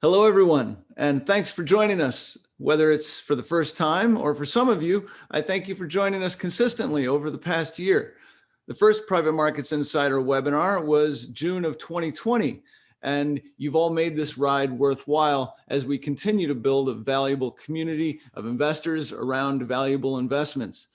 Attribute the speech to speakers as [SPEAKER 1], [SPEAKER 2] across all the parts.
[SPEAKER 1] Hello, everyone, and thanks for joining us. Whether it's for the first time or for some of you, I thank you for joining us consistently over the past year. The first Private Markets Insider webinar was June of 2020, and you've all made this ride worthwhile as we continue to build a valuable community of investors around valuable investments.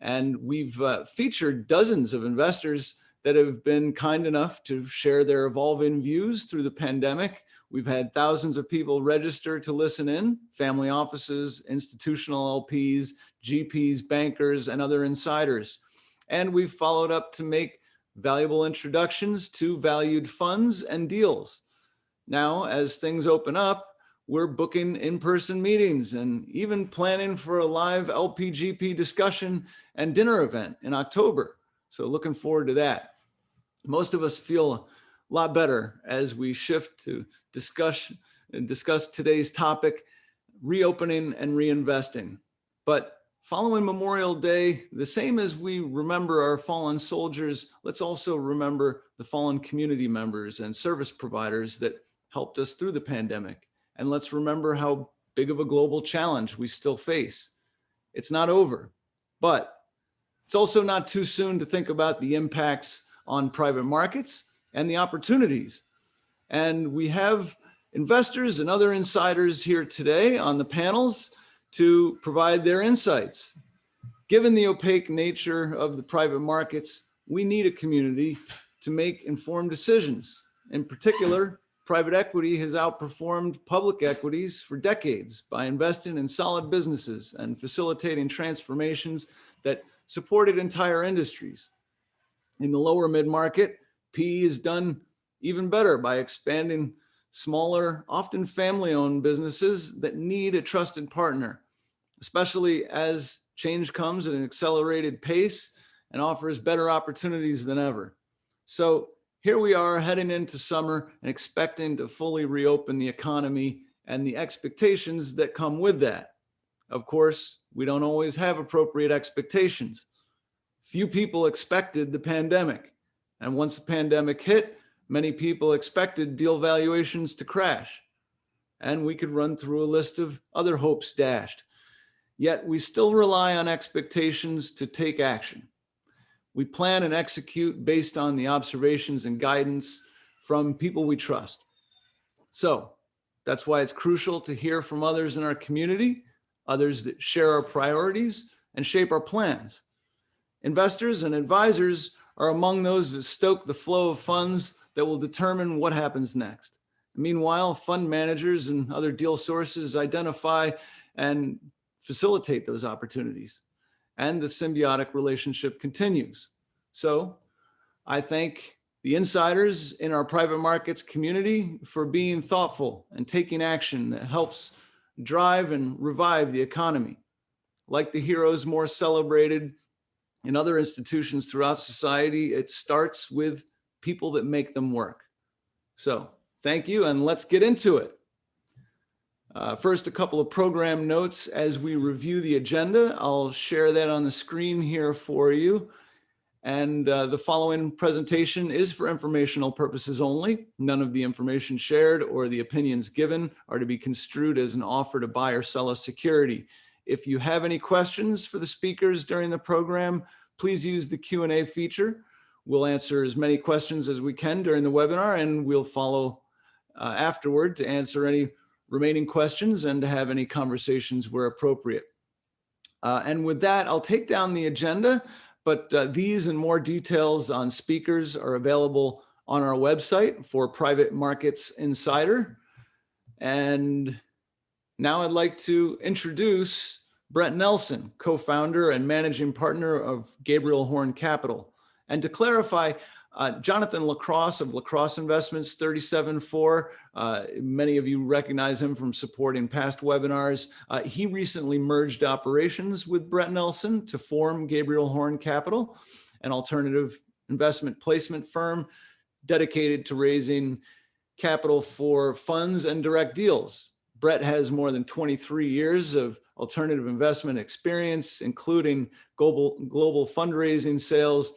[SPEAKER 1] And we've featured dozens of investors that have been kind enough to share their evolving views through the pandemic. We've had thousands of people register to listen in, family offices, institutional LPs, GPs, bankers, and other insiders. And we've followed up to make valuable introductions to valued funds and deals. Now, as things open up, we're booking in-person meetings and even planning for a live LP-GP discussion and dinner event in October. So looking forward to that. Most of us feel a lot better as we shift to discuss today's topic, reopening and reinvesting. But following Memorial Day, the same as we remember our fallen soldiers, let's also remember the fallen community members and service providers that helped us through the pandemic. And let's remember how big of a global challenge we still face. It's not over, but it's also not too soon to think about the impacts on private markets and the opportunities. And we have investors and other insiders here today on the panels to provide their insights. Given the opaque nature of the private markets, we need a community to make informed decisions. In particular, private equity has outperformed public equities for decades by investing in solid businesses and facilitating transformations that supported entire industries. In the lower mid-market, PE has done even better by expanding smaller, often family-owned businesses that need a trusted partner, especially as change comes at an accelerated pace and offers better opportunities than ever. So here we are heading into summer and expecting to fully reopen the economy and the expectations that come with that. Of course, we don't always have appropriate expectations. Few people expected the pandemic. And once the pandemic hit, many people expected deal valuations to crash. And we could run through a list of other hopes dashed. Yet we still rely on expectations to take action. We plan and execute based on the observations and guidance from people we trust. So that's why it's crucial to hear from others in our community, others that share our priorities and shape our plans. Investors and advisors are among those that stoke the flow of funds that will determine what happens next. Meanwhile, fund managers and other deal sources identify and facilitate those opportunities, and the symbiotic relationship continues. So I thank the insiders in our private markets community for being thoughtful and taking action that helps drive and revive the economy. Like the heroes more celebrated in other institutions throughout society, it starts with people that make them work. So thank you, and let's get into it. First, a couple of program notes as we review the agenda. I'll share that on the screen here for you. And the following presentation is for informational purposes only. None of the information shared or the opinions given are to be construed as an offer to buy or sell a security. If you have any questions for the speakers during the program, please use the Q&A feature. We'll answer as many questions as we can during the webinar, and we'll follow afterward to answer any remaining questions and to have any conversations where appropriate. And with that, I'll take down the agenda, but these and more details on speakers are available on our website for Private Markets Insider. And now I'd like to introduce Brett Nelson, co-founder and managing partner of Gabriel Horn Capital. And to clarify, Jonathan Lacrosse of Lacrosse Investments 37-4, many of you recognize him from supporting past webinars. He recently merged operations with Brett Nelson to form Gabriel Horn Capital, an alternative investment placement firm dedicated to raising capital for funds and direct deals. Brett has more than 23 years of alternative investment experience, including global fundraising, sales,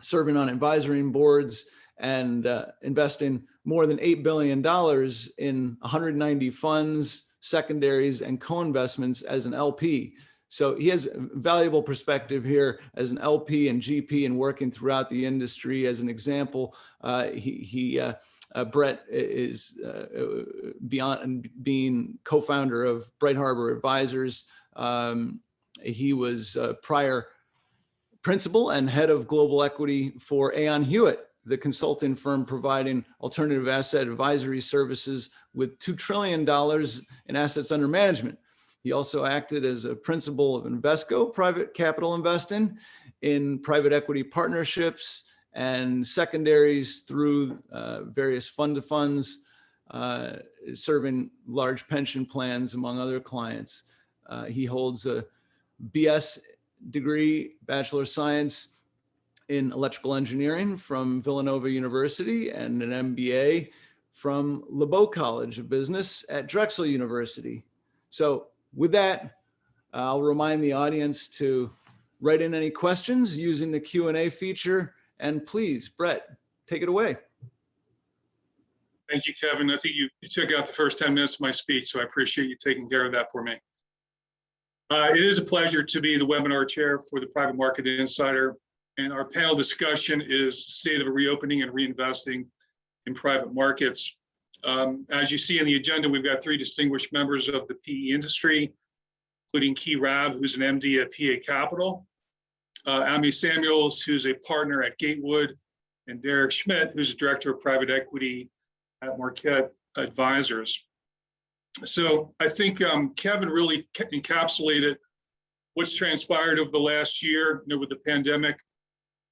[SPEAKER 1] serving on advisory boards, and investing more than $8 billion in 190 funds, secondaries, and co-investments as an LP. So he has valuable perspective here as an LP and GP and working throughout the industry. As an example, Brett is beyond being co-founder of Bright Harbor Advisors. He was prior principal and head of global equity for Aon Hewitt, the consulting firm providing alternative asset advisory services with $2 trillion in assets under management. He also acted as a principal of Invesco Private Capital Investing in private equity partnerships and secondaries through various fund-to-funds, serving large pension plans, among other clients. He holds a BS degree, Bachelor of Science in Electrical Engineering from Villanova University and an MBA from LeBeau College of Business at Drexel University. So with that, I'll remind the audience to write in any questions using the Q&A feature. And please, Brett, take it away.
[SPEAKER 2] Thank you, Kevin. I think you took out the first 10 minutes of my speech, so I appreciate you taking care of that for me. It is a pleasure to be the webinar chair for the Private Market Insider. And our panel discussion is State of Reopening and Reinvesting in Private Markets. As you see in the agenda, we've got three distinguished members of the PE industry, including Rabb, who's an MD at PA Capital, Ami Samuels, who's a partner at Gatewood, and Derek Schmidt, who's a director of private equity at Marquette Advisors. So I think Kevin really encapsulated what's transpired over the last year. With the pandemic,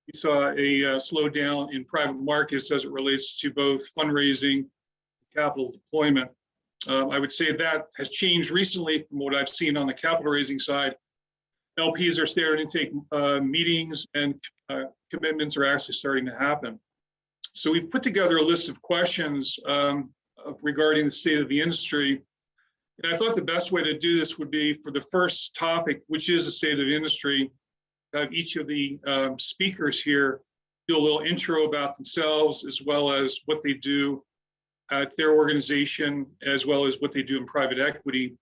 [SPEAKER 2] we saw a slowdown in private markets as it relates to both fundraising, capital deployment. I would say that has changed recently from what I've seen on the capital raising side. LPs are starting to take meetings, and commitments are actually starting to happen. So we've put together a list of questions regarding the state of the industry. And I thought the best way to do this would be for the first topic, which is the state of the industry, have each of the speakers here do a little intro about themselves, as well as what they do at their organization, as well as what they do in private equity,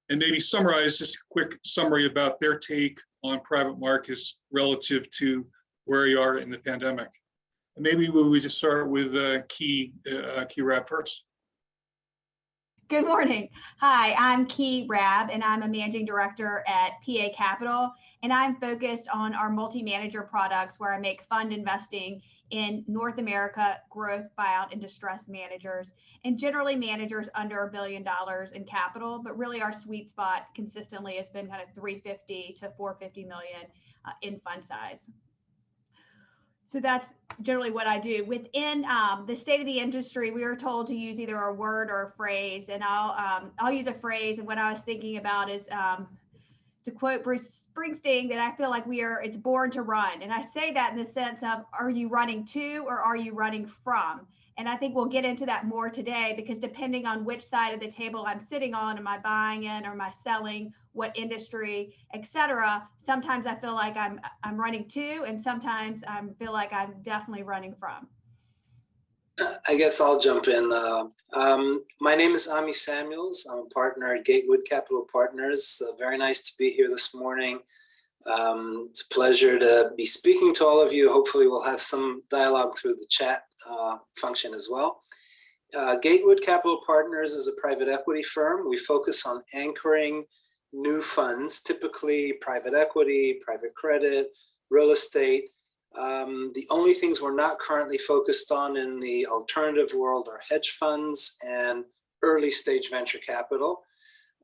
[SPEAKER 2] and maybe summarize just a quick summary about their take on private markets relative to where we are in the pandemic. And maybe we would just start with Rabb first.
[SPEAKER 3] Good morning. Hi, I'm Rabb, and I'm a managing director at PA Capital, and I'm focused on our multi-manager products where I make fund investing in North America growth, buyout, and distressed managers, and generally managers under $1 billion in capital, but really our sweet spot consistently has been kind of 350 to 450 million in fund size. So that's generally what I do. Within the state of the industry, we are told to use either a word or a phrase, and I'll use a phrase. And what I was thinking about is to quote Bruce Springsteen, that I feel like it's born to run. And I say that in the sense of, are you running to or are you running from? And I think we'll get into that more today, because depending on which side of the table I'm sitting on, am I buying in or am I selling, what industry, et cetera, sometimes I feel like I'm running to, and sometimes I feel like I'm definitely running from.
[SPEAKER 4] I guess I'll jump in. My name is Ami Samuels. I'm a partner at Gatewood Capital Partners. Very nice to be here this morning. It's a pleasure to be speaking to all of you. Hopefully we'll have some dialogue through the chat function as well. Gatewood Capital Partners is a private equity firm. We focus on anchoring new funds, typically private equity, private credit, real estate. The only things we're not currently focused on in the alternative world are hedge funds and early stage venture capital.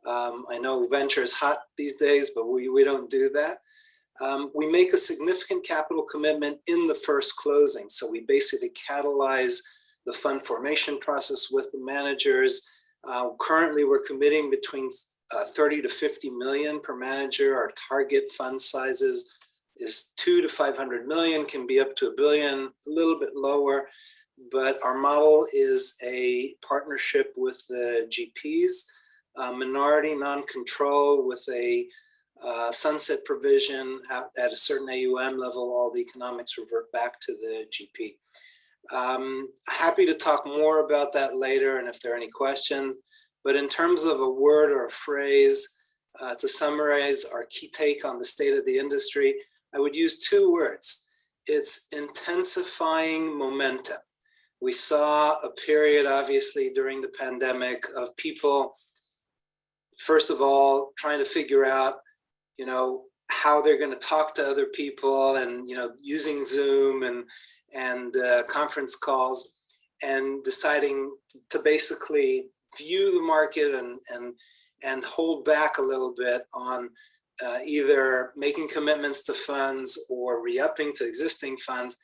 [SPEAKER 4] I know venture is hot these days, but we don't do that. We make a significant capital commitment in the first closing. So we basically catalyze the fund formation process with the managers. Currently, we're committing between 30 to 50 million per manager. Our target fund sizes is 2 to 500 million, can be up to $1 billion, a little bit lower. But our model is a partnership with the GPs, minority non-control with a sunset provision at a certain AUM level. All the economics revert back to the GP. Happy to talk more about that later and if there are any questions. But in terms of a word or a phrase to summarize our key take on the state of the industry, I would use two words. It's intensifying momentum. We saw a period, obviously, during the pandemic of people, first of all, trying to figure out, how they're going to talk to other people and, using Zoom and conference calls, and deciding to basically view the market and hold back a little bit on either making commitments to funds or re-upping to existing funds.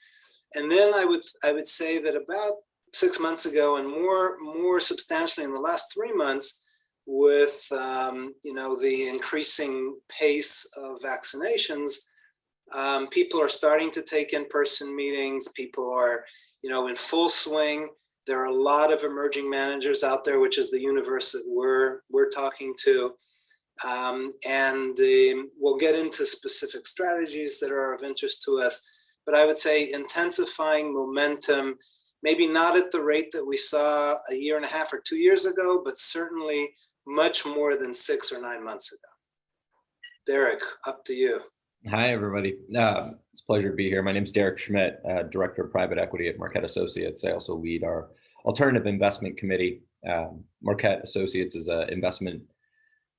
[SPEAKER 4] And then I would say that about 6 months ago, and more substantially in the last 3 months, with the increasing pace of vaccinations, people are starting to take in-person meetings. People are, in full swing. There are a lot of emerging managers out there, which is the universe that we're talking to. And we'll get into specific strategies that are of interest to us. But I would say intensifying momentum, maybe not at the rate that we saw a year and a half or 2 years ago, but certainly much more than 6 or 9 months ago. Derek, up to you.
[SPEAKER 5] Hi, everybody. It's a pleasure to be here. My name is Derek Schmidt, Director of Private Equity at Marquette Associates. I also lead our Alternative Investment Committee. Marquette Associates is an investment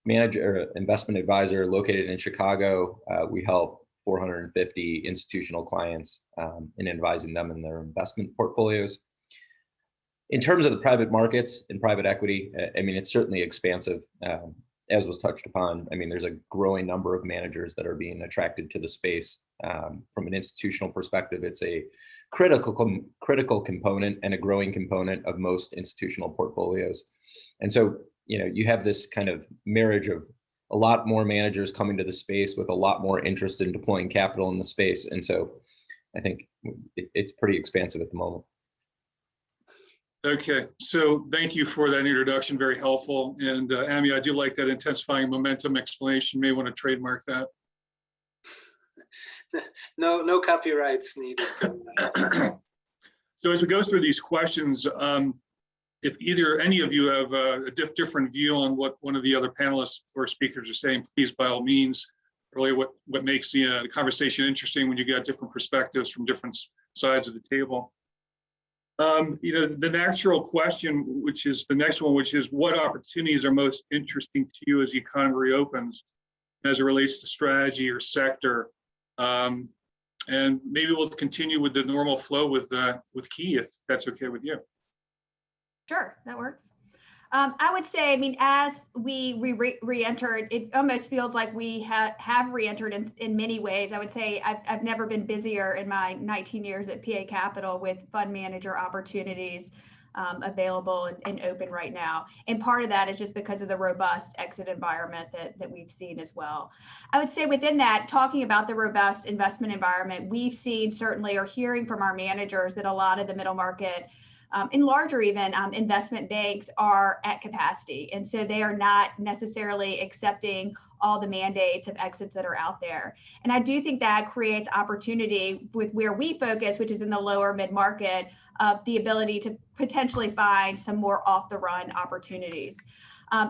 [SPEAKER 5] manager, investment advisor located in Chicago. We help 450 institutional clients in advising them in their investment portfolios. In terms of the private markets and private equity, it's certainly expansive. As was touched upon, there's a growing number of managers that are being attracted to the space. From an institutional perspective, it's a critical component and a growing component of most institutional portfolios. And so, you have this kind of marriage of a lot more managers coming to the space with a lot more interest in deploying capital in the space. And so I think it's pretty expansive at the moment.
[SPEAKER 2] Okay, so thank you for that introduction, very helpful. And Amy, I do like that intensifying momentum explanation. You may want to trademark that.
[SPEAKER 4] No copyrights needed.
[SPEAKER 2] So as we go through these questions, if any of you have a different view on what one of the other panelists or speakers are saying, please, by all means, really what makes the conversation interesting when you get different perspectives from different sides of the table. The natural question, which is the next one, which is what opportunities are most interesting to you as the economy reopens as it relates to strategy or sector? And maybe we'll continue with the normal flow with Key, if that's okay with you.
[SPEAKER 3] Sure, that works. I would say, as we re-entered, it almost feels like we have re-entered in many ways. I would say I've never been busier in my 19 years at PA Capital with fund manager opportunities available and open right now. And part of that is just because of the robust exit environment that we've seen as well. I would say within that, talking about the robust investment environment, we've seen certainly or hearing from our managers that a lot of the middle market and larger even investment banks are at capacity. And so they are not necessarily accepting all the mandates of exits that are out there. And I do think that creates opportunity with where we focus, which is in the lower mid-market, of the ability to potentially find some more off-the-run opportunities.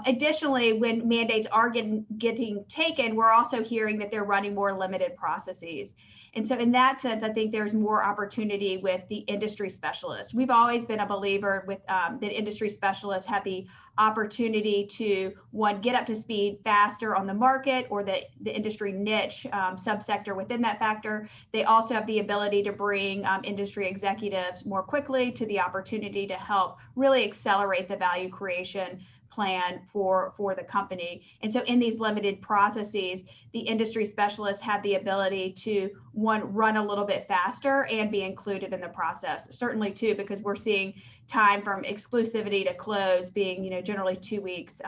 [SPEAKER 3] Additionally, when mandates are getting taken, we're also hearing that they're running more limited processes. And so in that sense, I think there's more opportunity with the industry specialists. We've always been a believer with that industry specialists have the opportunity to, one, get up to speed faster on the market or the industry niche subsector within that factor. They also have the ability to bring industry executives more quickly to the opportunity to help really accelerate the value creation plan for the company. And so in these limited processes, the industry specialists have the ability to, one, run a little bit faster and be included in the process. Certainly, too, because we're seeing time from exclusivity to close being, generally 2 weeks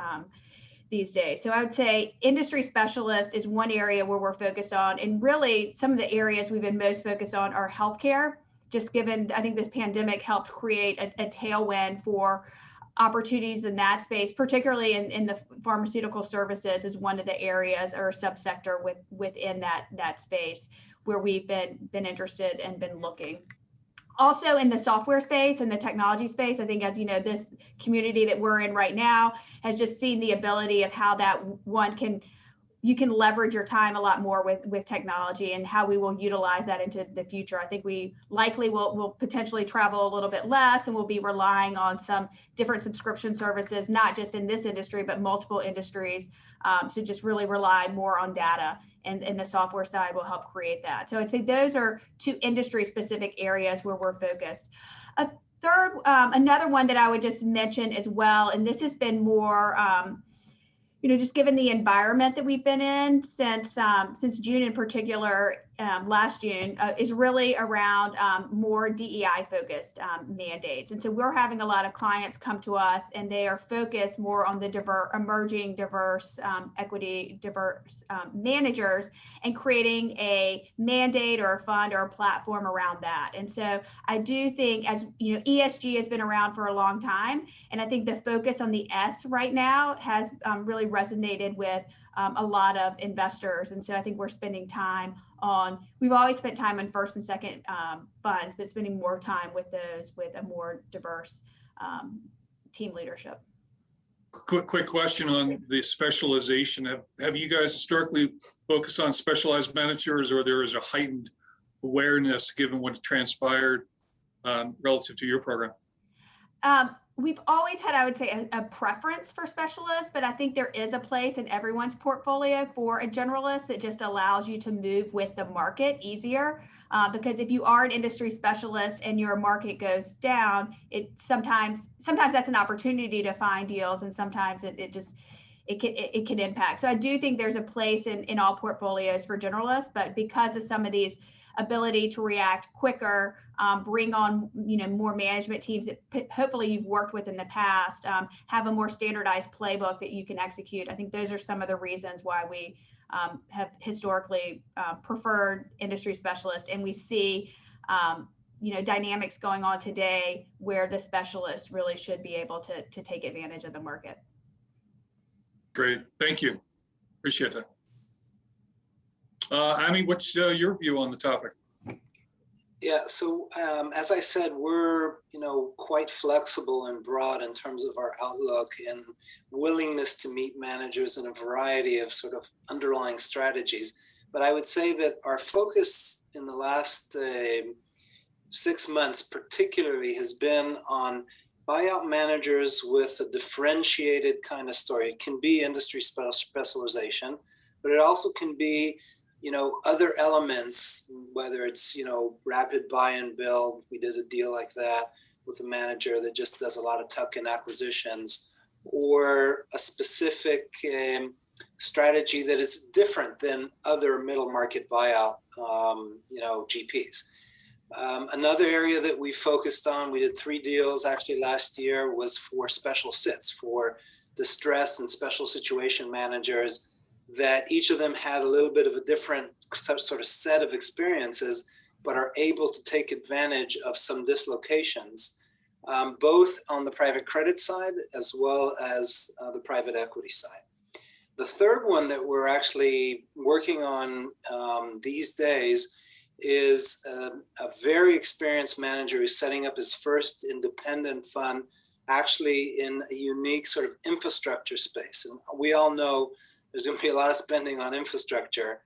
[SPEAKER 3] these days. So I would say industry specialist is one area where we're focused on. And really, some of the areas we've been most focused on are healthcare, just given, I think this pandemic helped create a tailwind for opportunities in that space, particularly in the pharmaceutical services is one of the areas or subsector within that space where we've been interested and been looking. Also in the software space and the technology space, I think, as you know, this community that we're in right now has just seen the ability of how that you can leverage your time a lot more with technology, and how we will utilize that into the future. I think we likely will potentially travel a little bit less, and we'll be relying on some different subscription services, not just in this industry, but multiple industries, to just really rely more on data, and the software side will help create that. So I'd say those are two industry specific areas where we're focused. A third, another one that I would just mention as well, and this has been more, just given the environment that we've been in since June in particular, last June, is really around more DEI focused mandates. And so we're having a lot of clients come to us, and they are focused more on the emerging diverse, equity diverse managers, and creating a mandate or a fund or a platform around that. And so I do think, as you know, ESG has been around for a long time, and I think the focus on the S right now has really resonated with a lot of investors. And so I think we're spending time we've always spent time on first and second funds, but spending more time with those with a more diverse team leadership.
[SPEAKER 2] Quick question on the specialization. Have you guys historically focused on specialized managers, or there is a heightened awareness given what transpired relative to your program?
[SPEAKER 3] We've always had, I would say, a preference for specialists, but I think there is a place in everyone's portfolio for a generalist that just allows you to move with the market easier. Because if you are an industry specialist and your market goes down, sometimes that's an opportunity to find deals, and sometimes it can impact. So I do think there's a place in all portfolios for generalists, but because of some of these ability to react quicker, bring on more management teams that hopefully you've worked with in the past, have a more standardized playbook that you can execute. I think those are some of the reasons why we have historically preferred industry specialists, and we see dynamics going on today where the specialist really should be able to take advantage of the market.
[SPEAKER 2] Great, thank you. Appreciate that. Amy, what's your view on the topic?
[SPEAKER 4] Yeah, so as I said, we're quite flexible and broad in terms of our outlook and willingness to meet managers in a variety of sort of underlying strategies. But I would say that our focus in the last 6 months particularly has been on buyout managers with a differentiated kind of story. It can be industry specialization, but it also can be other elements, whether it's, rapid buy and build. We did a deal like that with a manager that just does a lot of tuck-in acquisitions, or a specific strategy that is different than other middle market buyout, GPs. Another area that we focused on, we did 3 deals actually last year, was for special sits, for distressed and special situation managers, that each of them had a little bit of a different sort of set of experiences, but are able to take advantage of some dislocations, both on the private credit side as well as the private equity side. The third one that we're actually working on these days is a very experienced manager who's setting up his first independent fund, actually in a unique sort of infrastructure space. And we all know there's going to be a lot of spending on infrastructure,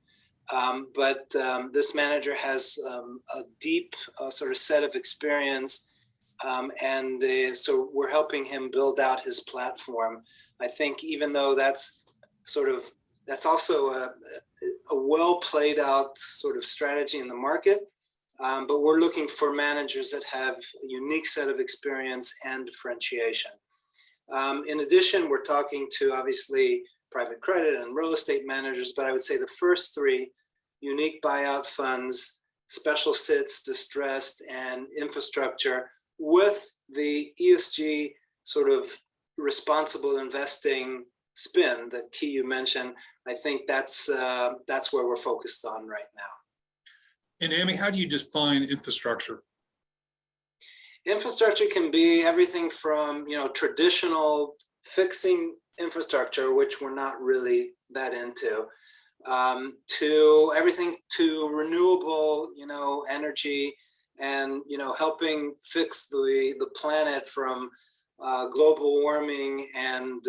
[SPEAKER 4] but this manager has a deep sort of set of experience, and so we're helping him build out his platform. I think even though that's also a well played out sort of strategy in the market, but we're looking for managers that have a unique set of experience and differentiation. In addition, we're talking to obviously private credit and real estate managers, but I would say the first 3, unique buyout funds, special sits, distressed, and infrastructure, with the ESG sort of responsible investing spin that Key you mentioned. I think that's where we're focused on right now.
[SPEAKER 2] And Amy, how do you define infrastructure?
[SPEAKER 4] Infrastructure can be everything from traditional fixing infrastructure, which we're not really that into, to everything to renewable energy and, helping fix the planet from global warming and,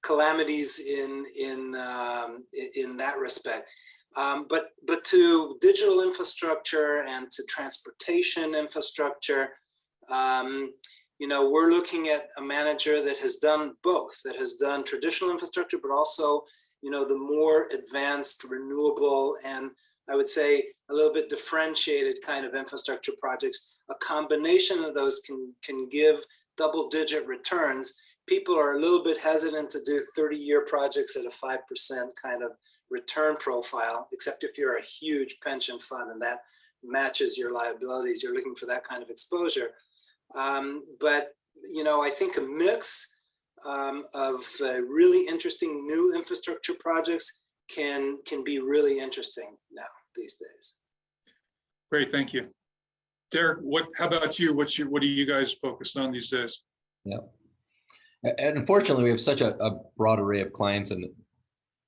[SPEAKER 4] calamities in that respect. But to digital infrastructure and to transportation infrastructure, we're looking at a manager that has done both, that has done traditional infrastructure, but also, the more advanced renewable and I would say a little bit differentiated kind of infrastructure projects. A combination of those can give double-digit returns. People are a little bit hesitant to do 30-year projects at a 5% kind of return profile, except if you're a huge pension fund and that matches your liabilities. You're looking for that kind of exposure. But I think a mix of really interesting new infrastructure projects can be really interesting now these days.
[SPEAKER 2] Great, thank you. Derek, how about you? What are you guys focused on these days?
[SPEAKER 5] Yeah. And unfortunately, we have such a broad array of clients, and the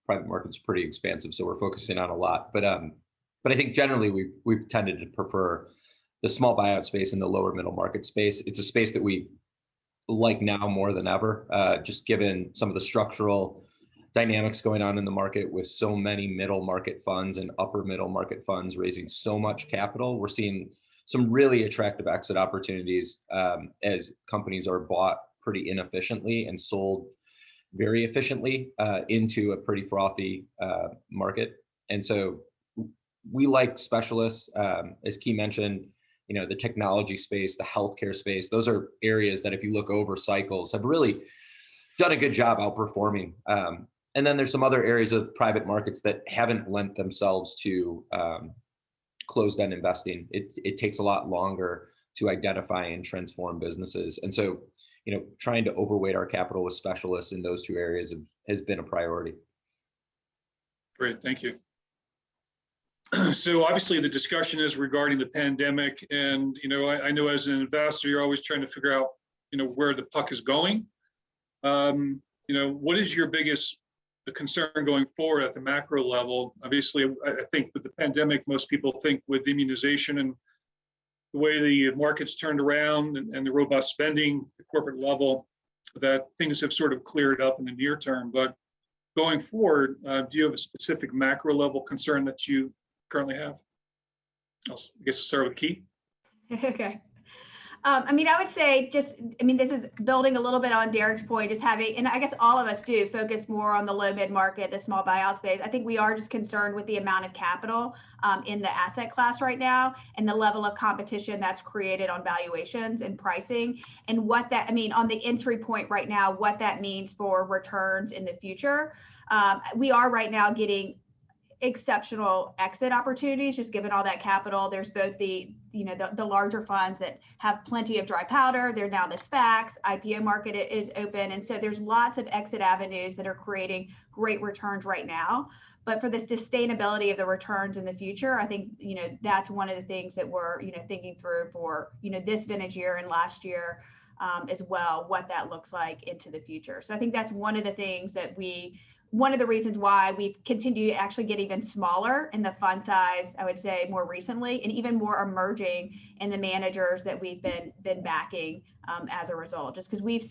[SPEAKER 5] private market's pretty expansive, so we're focusing on a lot. But I think generally we've tended to prefer the small buyout space and the lower middle market space. It's a space that we like now more than ever, just given some of the structural dynamics going on in the market with so many middle market funds and upper middle market funds raising so much capital. We're seeing some really attractive exit opportunities as companies are bought pretty inefficiently and sold very efficiently into a pretty frothy market. And so we like specialists, as Key mentioned, the technology space, the healthcare space. Those are areas that if you look over cycles have really done a good job outperforming. And then there's some other areas of private markets that haven't lent themselves to closed-end investing. It takes a lot longer to identify and transform businesses. And so, trying to overweight our capital with specialists in those two areas has been a priority.
[SPEAKER 2] Great, thank you. So obviously the discussion is regarding the pandemic, and I know as an investor you're always trying to figure out where the puck is going. What is your biggest concern going forward at the macro level? Obviously, I think with the pandemic, most people think with immunization and the way the market's turned around and the robust spending at the corporate level, that things have sort of cleared up in the near term. But going forward, do you have a specific macro level concern that you currently have? I guess I'll start with Key.
[SPEAKER 3] Okay. I would say this is building a little bit on Derek's point, just having, and I guess all of us do focus more on the low mid market, the small buyout space. I think we are just concerned with the amount of capital in the asset class right now and the level of competition that's created on valuations and pricing, and what that, on the entry point right now, what that means for returns in the future. We are right now getting exceptional exit opportunities, just given all that capital. There's both the larger funds that have plenty of dry powder. They're now the SPACs, IPO market is open. And so there's lots of exit avenues that are creating great returns right now. But for the sustainability of the returns in the future, I think, that's one of the things that we're, thinking through for, this vintage year and last year as well, what that looks like into the future. So I think that's one of the things that one of the reasons why we've continued to actually get even smaller in the fund size, I would say more recently, and even more emerging in the managers that we've been backing as a result, just because we've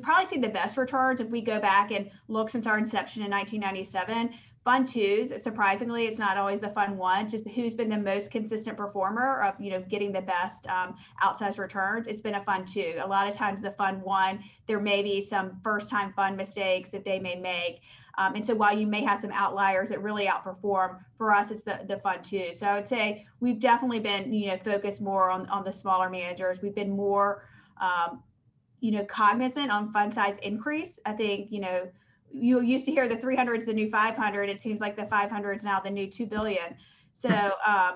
[SPEAKER 3] probably seen the best returns if we go back and look since our inception in 1997. Fund twos, surprisingly, it's not always the fund one, just who's been the most consistent performer of, getting the best outsized returns. It's been a fund two. A lot of times the fund one, there may be some first time fund mistakes that they may make. And so while you may have some outliers that really outperform, for us, it's the fund two. So I would say we've definitely been, focused more on the smaller managers. We've been more, cognizant on fund size increase. I think, you used to hear the 300 is the new 500. It seems like the 500 is now the new 2 billion. So I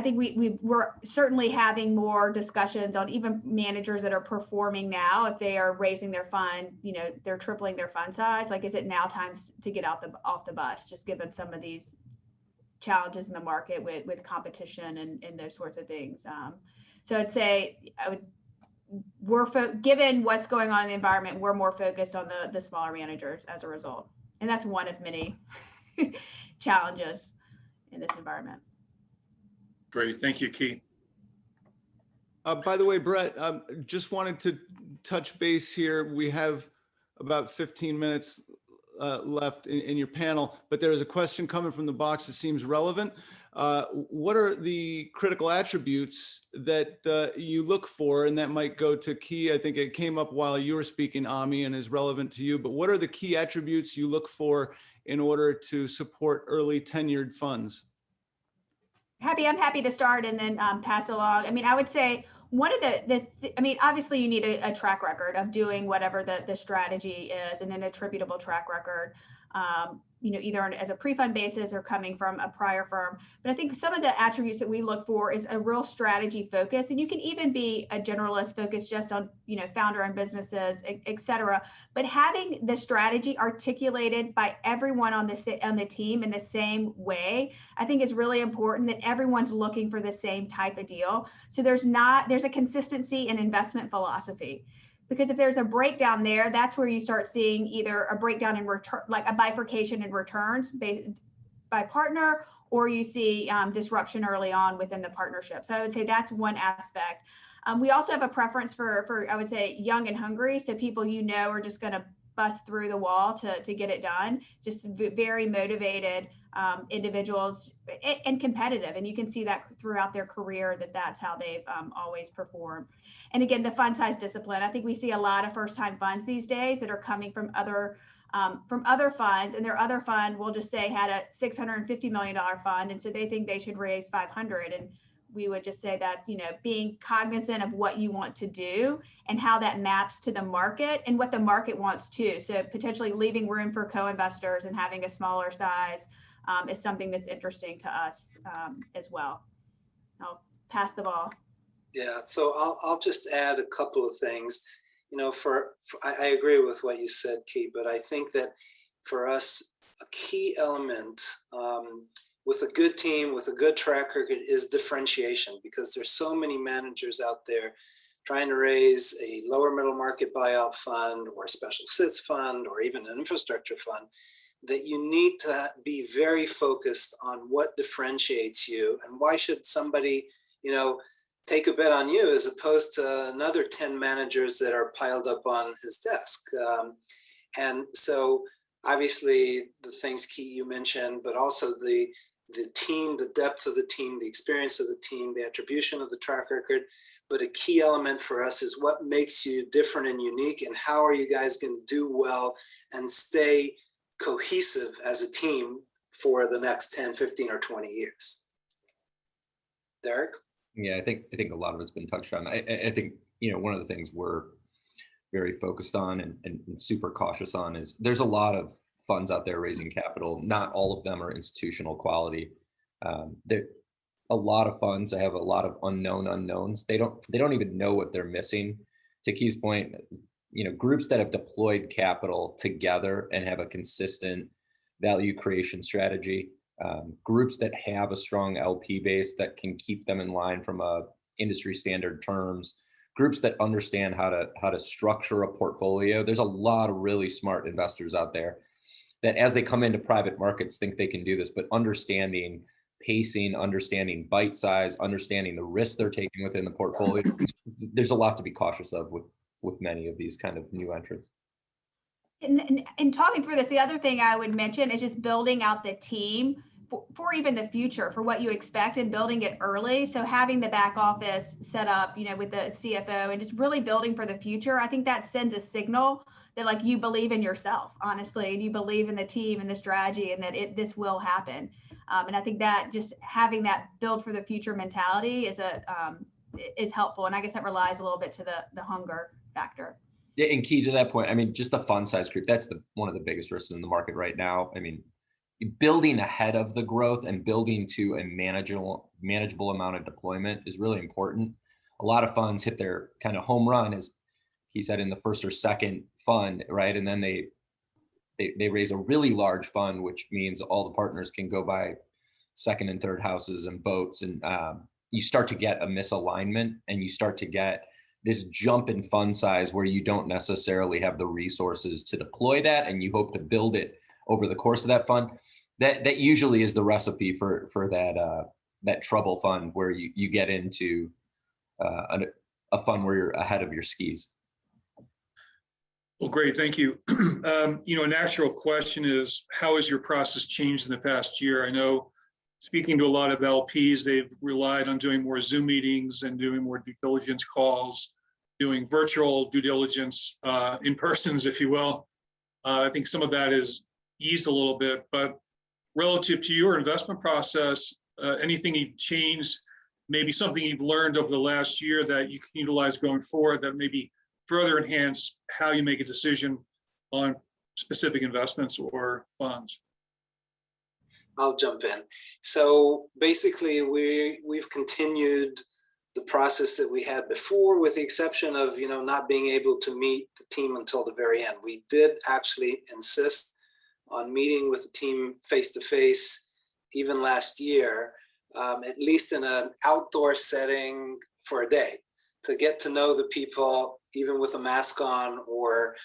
[SPEAKER 3] think we're certainly having more discussions on even managers that are performing now. If they are raising their fund, they're tripling their fund size. Like, is it now time to get off the bus, just given some of these challenges in the market with competition and those sorts of things. So I'd say given what's going on in the environment, we're more focused on the smaller managers as a result. And that's one of many challenges in this environment.
[SPEAKER 2] Great. Thank you, Key.
[SPEAKER 1] By the way, Brett, just wanted to touch base here. We have about 15 minutes left in your panel, but there is a question coming from the box that seems relevant. What are the critical attributes that you look for? And that might go to Key. I think it came up while you were speaking, Ami, and is relevant to you. But what are the key attributes you look for in order to support early tenured funds?
[SPEAKER 3] I'm happy to start and then pass along. I mean, I would say one of I mean, obviously you need a track record of doing whatever the strategy is, and an attributable track record, you know, either as a pre-fund basis or coming from a prior firm. But I think some of the attributes that we look for is a real strategy focus, and you can even be a generalist focused just on, you know, founder-owned businesses, et cetera. But having the strategy articulated by everyone on the team in the same way, I think is really important, that everyone's looking for the same type of deal. So there's a consistency in investment philosophy. Because if there's a breakdown there, that's where you start seeing either a breakdown in return, like a bifurcation in returns by partner, or you see disruption early on within the partnership. So I would say that's one aspect. We also have a preference for I would say young and hungry. So people, you know, are just going to bust through the wall to get it done. Just very motivated individuals and competitive. And you can see that throughout their career, that's how they've always performed. And again, the fund size discipline. I think we see a lot of first-time funds these days that are coming from other funds, and their other fund, we'll just say, had a $650 million fund, and so they think they should raise 500. And we would just say that, you know, being cognizant of what you want to do and how that maps to the market and what the market wants too. So potentially leaving room for co-investors and having a smaller size is something that's interesting to us as well. I'll pass the ball.
[SPEAKER 4] Yeah, so I'll just add a couple of things. You know, I agree with what you said, Key, but I think that for us, a key element with a good team, with a good track record, is differentiation, because there's so many managers out there trying to raise a lower middle market buyout fund or a special sits fund or even an infrastructure fund, that you need to be very focused on what differentiates you and why should somebody, you know, take a bet on you as opposed to another 10 managers that are piled up on his desk. And so obviously the things, Key, you mentioned, but also the team, the depth of the team, the experience of the team, the attribution of the track record. But a key element for us is what makes you different and unique, and how are you guys going to do well and stay cohesive as a team for the next 10, 15, or 20 years. Derek?
[SPEAKER 5] Yeah, I think a lot of it's been touched on. I think, you know, one of the things we're very focused on and super cautious on is there's a lot of funds out there raising capital. Not all of them are institutional quality. There a lot of funds that have a lot of unknowns. They don't even know what they're missing. To Key's point, you know, groups that have deployed capital together and have a consistent value creation strategy, groups that have a strong LP base that can keep them in line from industry standard terms, groups that understand how to structure a portfolio. There's a lot of really smart investors out there that, as they come into private markets, think they can do this, but understanding pacing, understanding bite size, understanding the risk they're taking within the portfolio. There's a lot to be cautious of with many of these kind of new entrants.
[SPEAKER 3] And talking through this, the other thing I would mention is just building out the team for even the future, for what you expect, and building it early. So having the back office set up, you know, with the CFO, and just really building for the future, I think that sends a signal that, like, you believe in yourself, honestly, and you believe in the team and the strategy, and that this will happen. And I think that just having that build for the future mentality is helpful. And I guess that relies a little bit to the hunger factor.
[SPEAKER 5] Yeah, and Key, to that point, I mean, just the fund size creep, that's one of the biggest risks in the market right now. I mean, building ahead of the growth and building to a manageable amount of deployment is really important. A lot of funds hit their kind of home run, as he said, in the first or second fund, right? And then they raise a really large fund, which means all the partners can go buy second and third houses and boats. And you start to get a misalignment, and you start to get this jump in fund size where you don't necessarily have the resources to deploy that, and you hope to build it over the course of that fund. That usually is the recipe for that trouble fund where you get into a fund where you're ahead of your skis.
[SPEAKER 2] Well, great, thank you. A natural question is, how has your process changed in the past year? I know, speaking to a lot of LPs, they've relied on doing more Zoom meetings and doing more due diligence calls, doing virtual due diligence, in persons, if you will. I think some of that is eased a little bit, but relative to your investment process, anything you've changed, maybe something you've learned over the last year that you can utilize going forward that maybe further enhance how you make a decision on specific investments or funds?
[SPEAKER 4] I'll jump in. So basically, we've continued the process that we had before, with the exception of not being able to meet the team until the very end. We did actually insist on meeting with the team face to face, even last year, at least in an outdoor setting for a day, to get to know the people, even with a mask on, or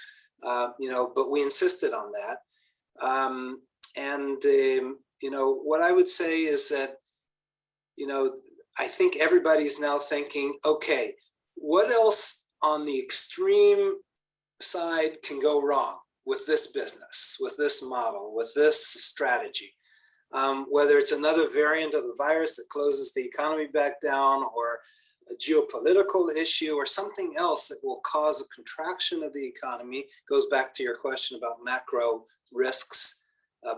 [SPEAKER 4] but we insisted on that. What I would say is that I think everybody's now thinking, okay, what else on the extreme side can go wrong with this business, with this model, with this strategy? Whether it's another variant of the virus that closes the economy back down, or a geopolitical issue, or something else that will cause a contraction of the economy, goes back to your question about macro risks,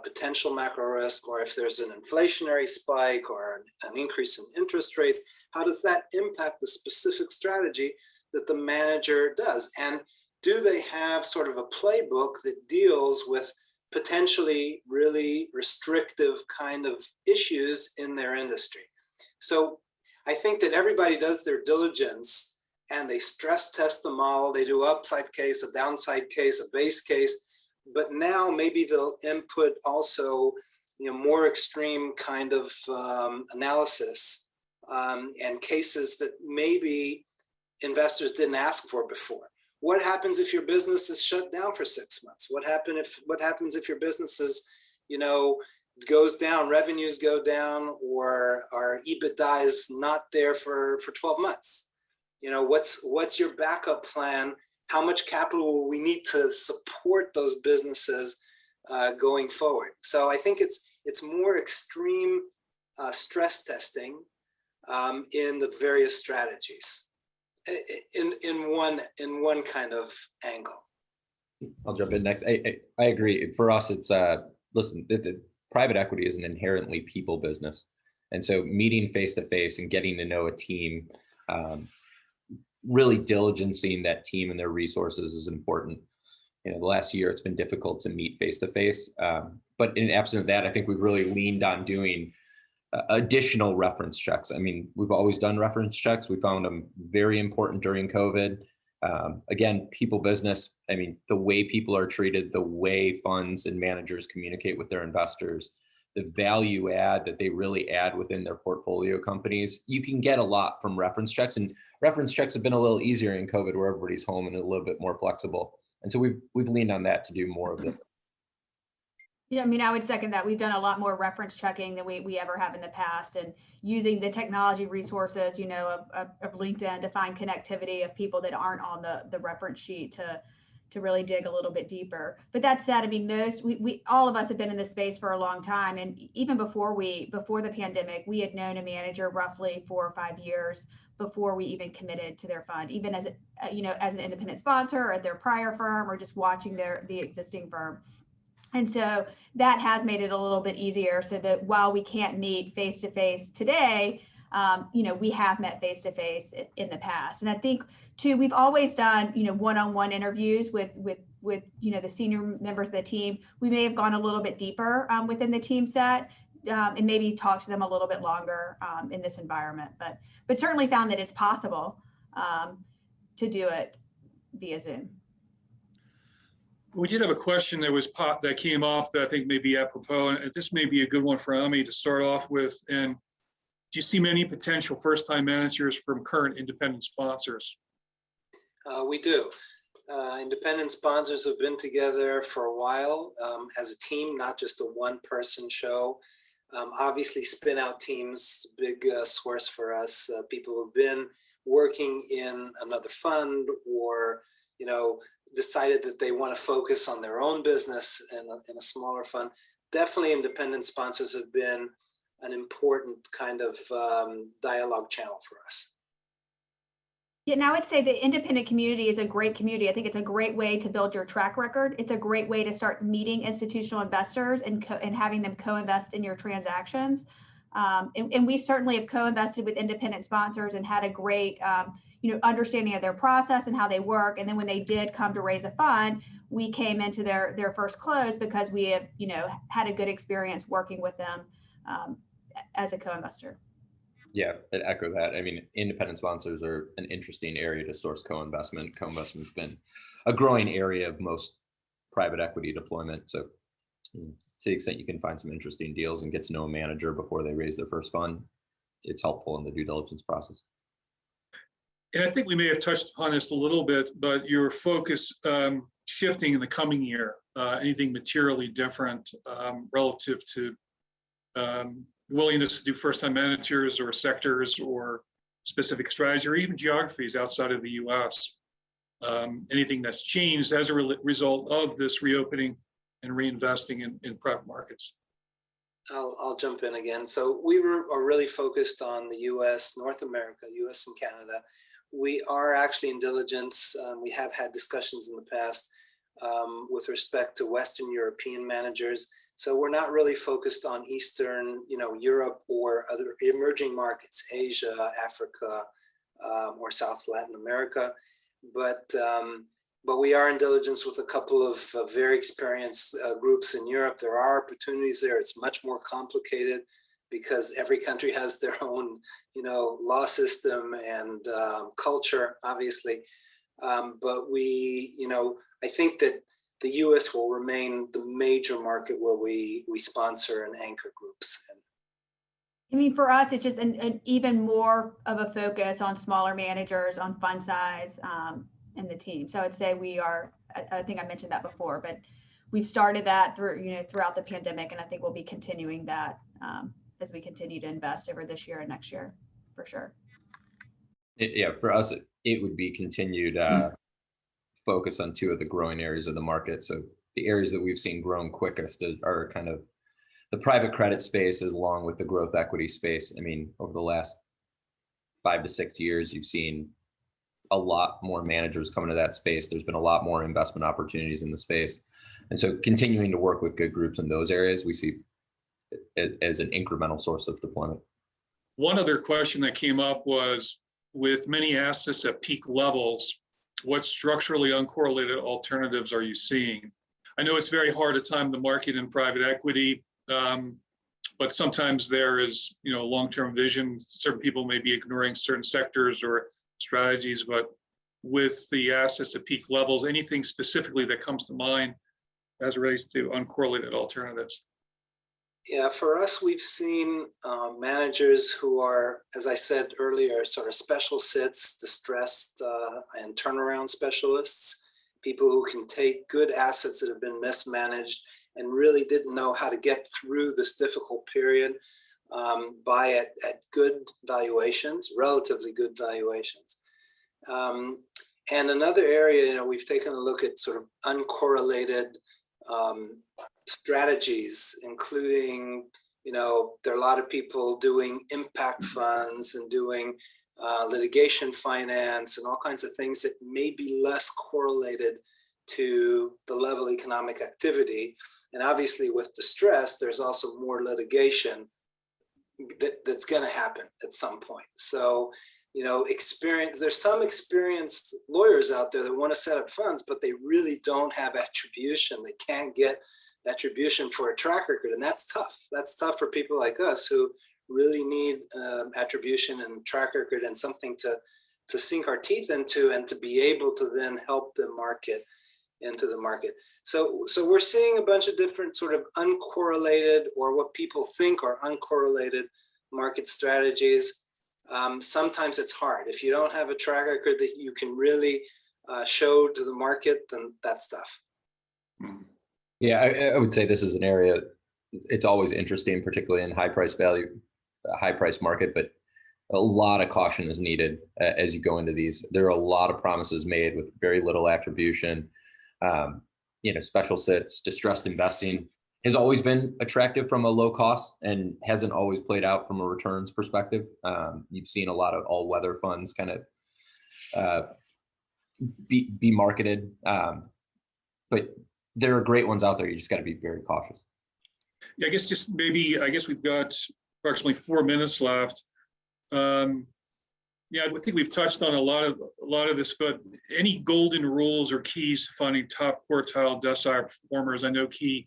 [SPEAKER 4] potential macro risk, or if there's an inflationary spike or an increase in interest rates, how does that impact the specific strategy that the manager does? And do they have sort of a playbook that deals with potentially really restrictive kind of issues in their industry? So I think that everybody does their diligence and they stress test the model. They do upside case, a downside case, a base case, but now maybe they'll input also more extreme kind of analysis and cases that maybe investors didn't ask for before. What happens if your business is shut down for 6 months? What happens if your business is, goes down, revenues go down, or our EBITDA is not there for 12 months? What's your backup plan? How much capital will we need to support those businesses going forward? So I think it's more extreme stress testing in the various strategies in one kind of angle.
[SPEAKER 5] I'll jump in next. I agree. For us, it's listen, the private equity is an inherently people business. And so meeting face to face and getting to know a team, really diligencing that team and their resources is important. The last year it's been difficult to meet face to face. But in absence of that, I think we've really leaned on doing additional reference checks. I mean, we've always done reference checks. We found them very important during COVID. Again, people business. I mean, the way people are treated, the way funds and managers communicate with their investors, the value add that they really add within their portfolio companies. You can get a lot from reference checks, and reference checks have been a little easier in COVID, where everybody's home and a little bit more flexible. And so we've leaned on that to do more of it.
[SPEAKER 3] Yeah, I mean, I would second that. We've done a lot more reference checking than we ever have in the past, and using the technology resources, of LinkedIn to find connectivity of people that aren't on the reference sheet to really dig a little bit deeper. But that said, I mean, we all of us have been in this space for a long time, and even before the pandemic, we had known a manager roughly 4 or 5 years before we even committed to their fund, even as as an independent sponsor or at their prior firm, or just watching the existing firm. And so that has made it a little bit easier, so that while we can't meet face to face today, we have met face to face in the past. And I think too, we've always done, one-on-one interviews with the senior members of the team. We may have gone a little bit deeper within the team set and maybe talked to them a little bit longer in this environment, but certainly found that it's possible to do it via Zoom.
[SPEAKER 2] We did have a question that came off that I think may be apropos, and this may be a good one for Ami to start off with. And do you see many potential first-time managers from current independent sponsors?
[SPEAKER 4] We do. Independent sponsors have been together for a while as a team, not just a one-person show. Obviously, spin out teams, big source for us. People who've been working in another fund or, decided that they want to focus on their own business in a smaller fund. Definitely independent sponsors have been an important kind of dialogue channel for us.
[SPEAKER 3] Yeah, and I would say the independent community is a great community. I think it's a great way to build your track record. It's a great way to start meeting institutional investors and having them co-invest in your transactions. And we certainly have co-invested with independent sponsors and had a great, understanding of their process and how they work. And then when they did come to raise a fund, we came into their first close because we have, had a good experience working with them as a co-investor.
[SPEAKER 5] Yeah, I'd echo that. I mean, independent sponsors are an interesting area to source co-investment. Co-investment's been a growing area of most private equity deployment. So to the extent you can find some interesting deals and get to know a manager before they raise their first fund, it's helpful in the due diligence process.
[SPEAKER 2] And I think we may have touched upon this a little bit, but your focus shifting in the coming year, anything materially different relative to willingness to do first-time managers or sectors or specific strategy or even geographies outside of the U.S. Anything that's changed as a result of this reopening and reinvesting in private markets?
[SPEAKER 4] I'll jump in again. So we are really focused on the U.S., North America, U.S. and Canada. We are actually in diligence. We have had discussions in the past with respect to Western European managers. So we're not really focused on Eastern, Europe or other emerging markets, Asia, Africa, or South Latin America. But we are in diligence with a couple of very experienced groups in Europe. There are opportunities there. It's much more complicated because every country has their own, law system and culture, obviously. But I think that the U.S. will remain the major market where we sponsor and anchor groups.
[SPEAKER 3] I mean, for us, it's just an even more of a focus on smaller managers, on fund size, and the team. So I'd say we are, I think I mentioned that before, but we've started that throughout the pandemic, and I think we'll be continuing that as we continue to invest over this year and next year, for sure.
[SPEAKER 5] Yeah, for us, it would be continued focus on two of the growing areas of the market. So the areas that we've seen growing quickest are kind of the private credit space, as along with the growth equity space. I mean, over the last 5 to 6 years, you've seen a lot more managers come into that space. There's been a lot more investment opportunities in the space. And so continuing to work with good groups in those areas, we see it as an incremental source of deployment.
[SPEAKER 2] One other question that came up was, with many assets at peak levels, what structurally uncorrelated alternatives are you seeing? I know it's very hard to time the market in private equity, but sometimes there is, long-term vision. Certain people may be ignoring certain sectors or strategies, but with the assets at peak levels, anything specifically that comes to mind as it relates to uncorrelated alternatives?
[SPEAKER 4] Yeah, for us, we've seen managers who are, as I said earlier, sort of special sits, distressed and turnaround specialists, people who can take good assets that have been mismanaged and really didn't know how to get through this difficult period, buy it at good valuations, relatively good valuations. And another area, we've taken a look at sort of uncorrelated strategies, including, there are a lot of people doing impact funds and doing litigation finance and all kinds of things that may be less correlated to the level of economic activity. And obviously with distress, there's also more litigation that's going to happen at some point. So, there's some experienced lawyers out there that want to set up funds, but they really don't have attribution. They can't get attribution for a track record. And that's tough. That's tough for people like us who really need attribution and track record and something to sink our teeth into and to be able to then help the market into the market. So we're seeing a bunch of different sort of uncorrelated, or what people think are uncorrelated, market strategies. Sometimes it's hard. If you don't have a track record that you can really show to the market, then that's tough.
[SPEAKER 5] Yeah, I would say this is an area it's always interesting, particularly in high price market, but a lot of caution is needed as you go into these. There are a lot of promises made with very little attribution. Special sits, distressed investing has always been attractive from a low cost and hasn't always played out from a returns perspective. You've seen a lot of all weather funds kind of be marketed, but there are great ones out there. You just got to be very cautious.
[SPEAKER 2] Yeah, I guess we've got approximately 4 minutes left. Yeah, I think we've touched on a lot of this, but any golden rules or keys to finding top quartile decile performers? I know, Key,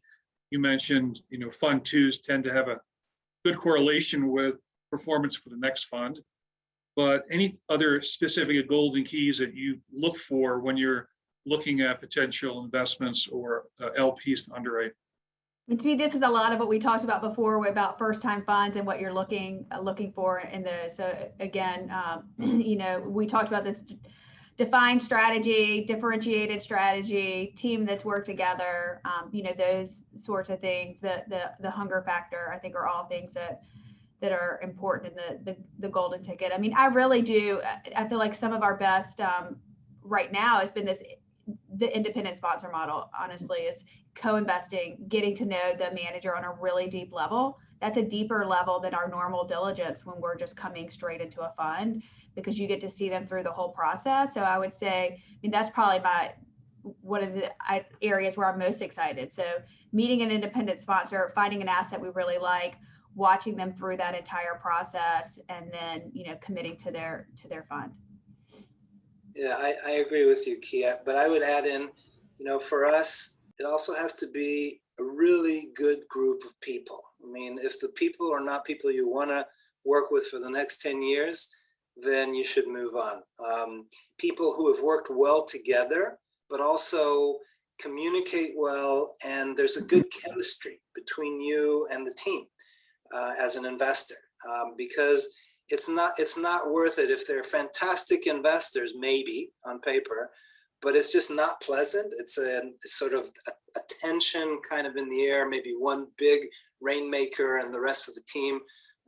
[SPEAKER 2] you mentioned, fund twos tend to have a good correlation with performance for the next fund, but any other specific golden keys that you look for when you're looking at potential investments or LPs to underwrite?
[SPEAKER 3] And to me, this is a lot of what we talked about before about first-time funds and what you're looking for in those. So again, we talked about this defined strategy, differentiated strategy, team that's worked together. Those sorts of things. The hunger factor, I think, are all things that are important in the golden ticket. I mean, I really do. I feel like some of our best right now has been the independent sponsor model. Honestly, is co-investing, getting to know the manager on a really deep level. That's a deeper level than our normal diligence when we're just coming straight into a fund, because you get to see them through the whole process. So I would say, that's probably one of the areas where I'm most excited. So meeting an independent sponsor, finding an asset we really like, watching them through that entire process, and then committing to their fund.
[SPEAKER 4] Yeah, I agree with you, Kia, but I would add in, for us, it also has to be a really good group of people. I mean, if the people are not people you want to work with for the next 10 years, then you should move on. People who have worked well together, but also communicate well, and there's a good chemistry between you and the team as an investor, because it's not worth it if they're fantastic investors, maybe on paper, but it's just not pleasant. It's sort of a tension kind of in the air, maybe one big rainmaker and the rest of the team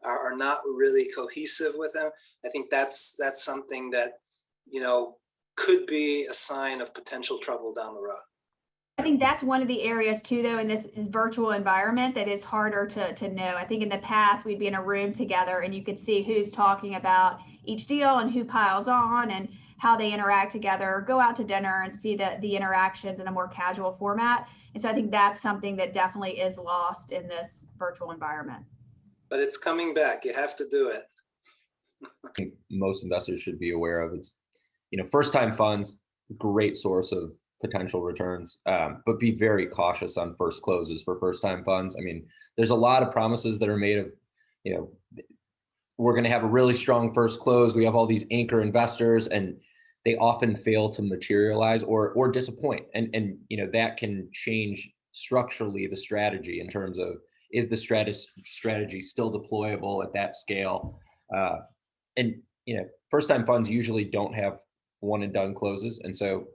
[SPEAKER 4] are not really cohesive with them. I think that's something that, could be a sign of potential trouble down the road.
[SPEAKER 3] I think that's one of the areas too, though, in this virtual environment that is harder to know. I think in the past we'd be in a room together and you could see who's talking about each deal and who piles on and how they interact together, or go out to dinner and see the interactions in a more casual format. And so I think that's something that definitely is lost in this virtual environment.
[SPEAKER 4] But it's coming back. You have to do it.
[SPEAKER 5] I think most investors should be aware of it's, first-time funds, great source of potential returns, but be very cautious on first closes for first-time funds. I mean, there's a lot of promises that are made of, we're going to have a really strong first close. We have all these anchor investors, and they often fail to materialize or disappoint. And that can change structurally the strategy in terms of, is the strategy still deployable at that scale? And first-time funds usually don't have one and done closes, and so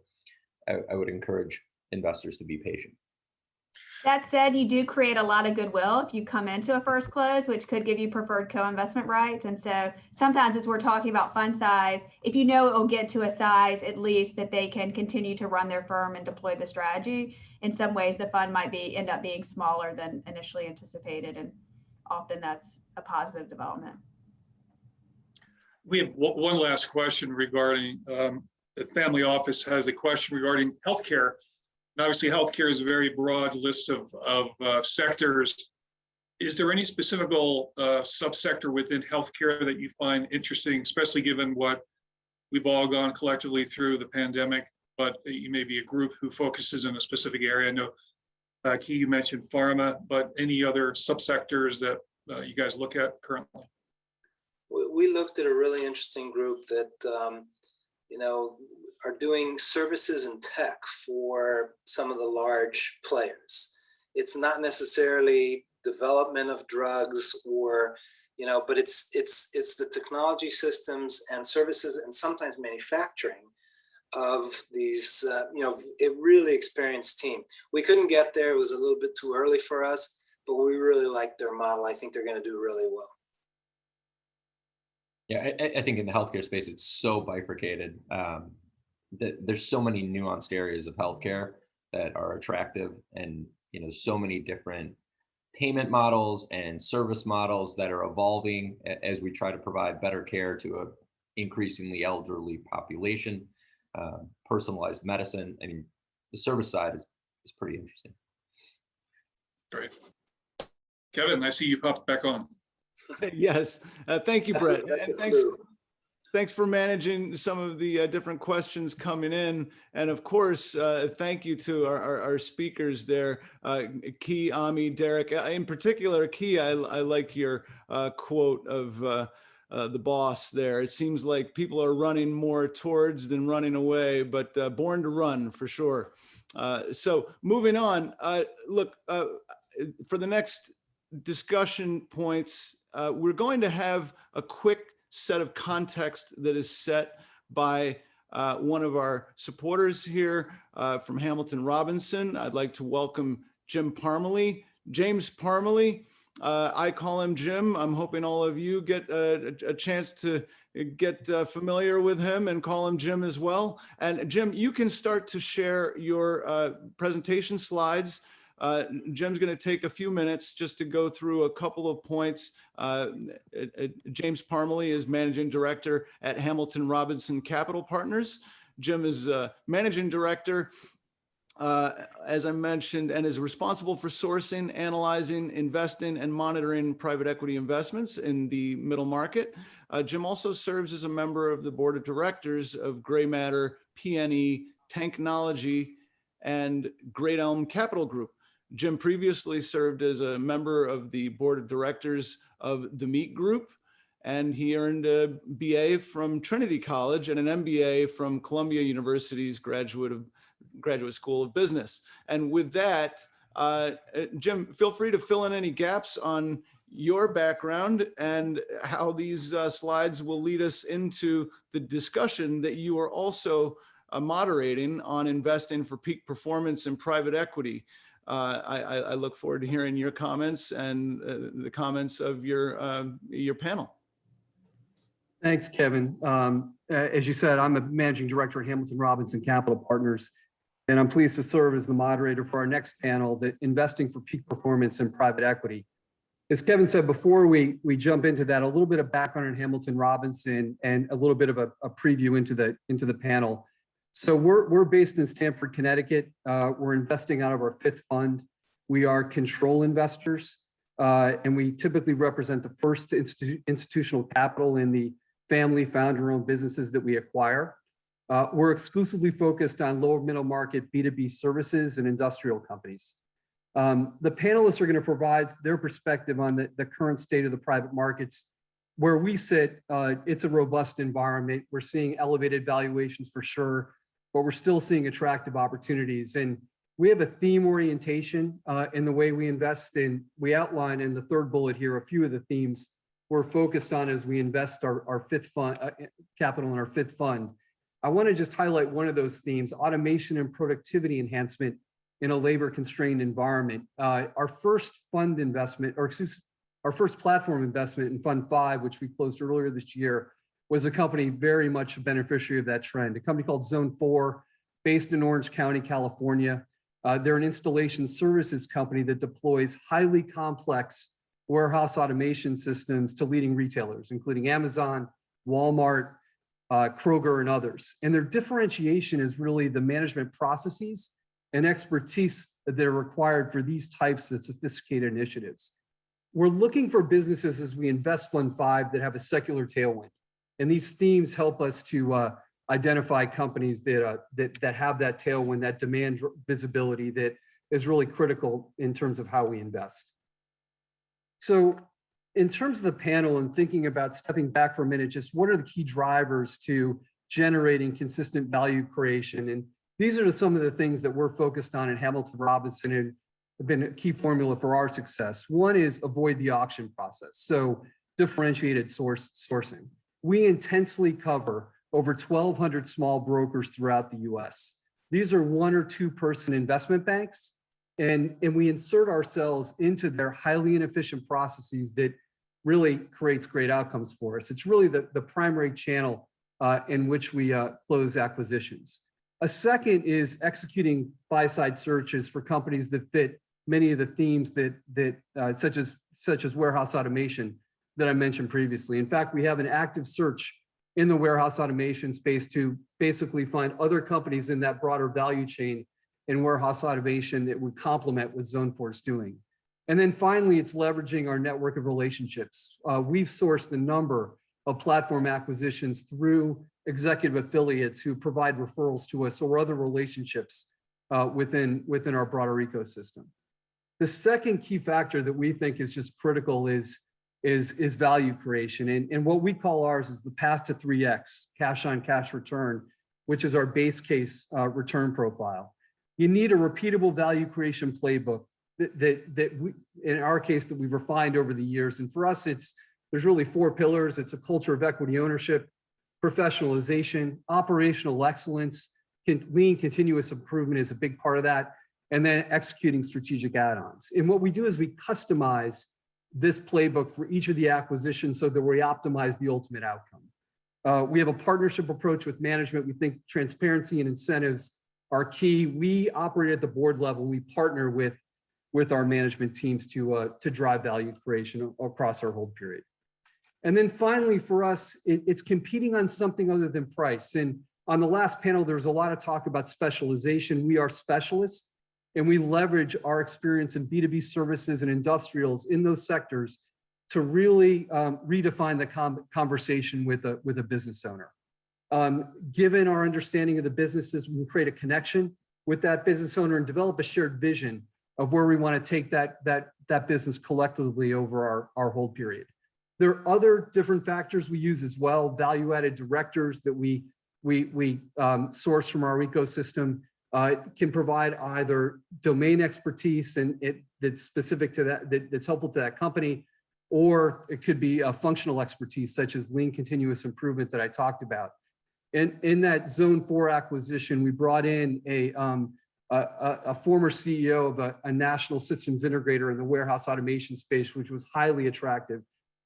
[SPEAKER 5] I would encourage investors to be patient.
[SPEAKER 3] That said, you do create a lot of goodwill if you come into a first close, which could give you preferred co-investment rights. And so sometimes as we're talking about fund size, if it will get to a size at least that they can continue to run their firm and deploy the strategy, in some ways the fund might end up being smaller than initially anticipated. And often that's a positive development.
[SPEAKER 2] We have one last question regarding, the family office has a question regarding healthcare. And obviously, healthcare is a very broad list of sectors. Is there any specific subsector within healthcare that you find interesting, especially given what we've all gone collectively through the pandemic, but you may be a group who focuses in a specific area? I know, Key, you mentioned pharma, but any other subsectors that you guys look at currently?
[SPEAKER 4] We looked at a really interesting group that, are doing services and tech for some of the large players. It's not necessarily development of drugs or, but it's the technology systems and services and sometimes manufacturing of these, a really experienced team. We couldn't get there. It was a little bit too early for us, but we really like their model. I think they're going to do really well.
[SPEAKER 5] Yeah, I think in the healthcare space, it's so bifurcated. That there's so many nuanced areas of healthcare that are attractive, and so many different payment models and service models that are evolving as we try to provide better care to a increasingly elderly population, personalized medicine. I mean, the service side is pretty interesting.
[SPEAKER 2] Great. Kevin, I see you popped back on.
[SPEAKER 1] Yes, thank you, Brett.
[SPEAKER 4] That's
[SPEAKER 1] And
[SPEAKER 4] a clue.
[SPEAKER 1] thanks for managing some of the different questions coming in. And of course, thank you to our speakers there, Key, Ami, Derek. In particular, Key, I like your quote of the boss there. It seems like people are running more towards than running away, but born to run for sure. So moving on, look, for the next discussion points, we're going to have a quick set of context that is set by one of our supporters here from Hamilton Robinson. I'd like to welcome Jim Parmalee. James Parmalee, I call him Jim. I'm hoping all of you get a chance to get familiar with him and call him Jim as well. And Jim, you can start to share your presentation slides. Jim's going to take a few minutes just to go through a couple of points. James Parmalee is Managing Director at Hamilton Robinson Capital Partners. Jim is Managing Director, as I mentioned, and is responsible for sourcing, analyzing, investing, and monitoring private equity investments in the middle market. Jim also serves as a member of the board of directors of Gray Matter, PNE, Tanknology, and Great Elm Capital Group. Jim previously served as a member of the board of directors of the Meet Group, and he earned a BA from Trinity College and an MBA from Columbia University's Graduate School of Business. And with that, Jim, feel free to fill in any gaps on your background and how these slides will lead us into the discussion that you are also moderating on investing for peak performance in private equity. I look forward to hearing your comments and the comments of your panel.
[SPEAKER 6] Thanks, Kevin. As you said, I'm a managing director at Hamilton Robinson Capital Partners, and I'm pleased to serve as the moderator for our next panel, the Investing for Peak Performance in Private Equity. As Kevin said, before we jump into that, a little bit of background on Hamilton Robinson and a little bit of a preview into the panel. So we're based in Stamford, Connecticut. We're investing out of our fifth fund. We are control investors, and we typically represent the first institutional capital in the family founder-owned businesses that we acquire. We're exclusively focused on lower middle market B2B services and industrial companies. The panelists are going to provide their perspective on the current state of the private markets. Where we sit, it's a robust environment. We're seeing elevated valuations for sure, but we're still seeing attractive opportunities. And we have a theme orientation in the way we invest in. We outline in the third bullet here a few of the themes we're focused on as we invest our fifth fund capital in our fifth fund. I want to just highlight one of those themes: automation and productivity enhancement in a labor-constrained environment. Our first fund investment, our first platform investment in Fund 5, which we closed earlier this year, was a company very much a beneficiary of that trend. A company called Zone 4, based in Orange County, California. They're an installation services company that deploys highly complex warehouse automation systems to leading retailers, including Amazon, Walmart, Kroger, and others. And their differentiation is really the management processes and expertise that are required for these types of sophisticated initiatives. We're looking for businesses as we invest Fund 5 that have a secular tailwind. And these themes help us to identify companies that have that tailwind, that demand visibility that is really critical in terms of how we invest. So in terms of the panel and thinking about stepping back for a minute, just what are the key drivers to generating consistent value creation? And these are some of the things that we're focused on at Hamilton Robinson and have been a key formula for our success. One is avoid the auction process. So differentiated sourcing. We intensely cover over 1,200 small brokers throughout the US. These are 1 or 2 person investment banks And we insert ourselves into their highly inefficient processes that really creates great outcomes for us. It's really the primary channel in which we close acquisitions. A second is executing buy-side searches for companies that fit many of the themes such as warehouse automation that I mentioned previously. In fact, we have an active search in the warehouse automation space to basically find other companies in that broader value chain in warehouse automation that would complement what Zone 4 is doing. And then finally, it's leveraging our network of relationships. We've sourced a number of platform acquisitions through executive affiliates who provide referrals to us or other relationships within our broader ecosystem. The second key factor that we think is just critical is value creation. And what we call ours is the path to 3X, cash on cash return, which is our base case return profile. You need a repeatable value creation playbook that we, in our case, that we've refined over the years. And for us, there's really 4 pillars. It's a culture of equity ownership, professionalization, operational excellence, lean continuous improvement is a big part of that, and then executing strategic add-ons. And what we do is we customize this playbook for each of the acquisitions so that we optimize the ultimate outcome. We have a partnership approach with management. We think transparency and incentives are key. We operate at the board level. We partner with our management teams to drive value creation across our hold period. And then finally, for us, it's competing on something other than price. And on the last panel, there was a lot of talk about specialization. We are specialists, and we leverage our experience in B2B services and industrials in those sectors to really redefine the conversation with a business owner. Given our understanding of the businesses, we can create a connection with that business owner and develop a shared vision of where we want to take that business collectively over our hold period. There are other different factors we use as well, value-added directors that we source from our ecosystem, can provide either domain expertise and that's specific to that's helpful to that company, or it could be a functional expertise such as lean continuous improvement that I talked about. And in that Zone 4 acquisition, we brought in a former CEO of a national systems integrator in the warehouse automation space, which was highly attractive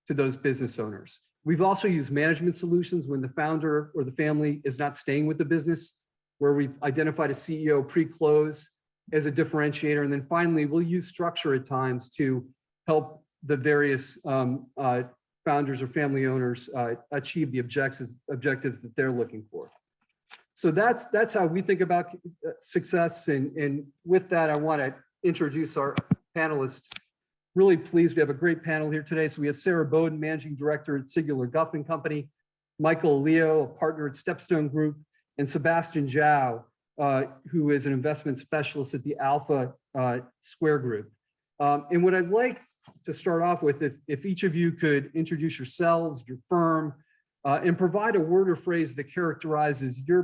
[SPEAKER 6] to those business owners. We've also used management solutions when the founder or the family is not staying with the business, where we've identified a CEO pre-close as a differentiator. And then finally, we'll use structure at times to help the various founders or family owners achieve the objectives that they're looking for. So that's how we think about success. And with that, I want to introduce our panelists. Really pleased we have a great panel here today. So we have Sara Bowdoin, Managing Director at Siguler, Guff & Company, Michael Elio, a partner at StepStone Group, and Sebastian Zhao, who is an investment specialist at the Alpha Square Group. And what I'd like to start off with, if each of you could introduce yourselves, your firm, and provide a word or phrase that characterizes your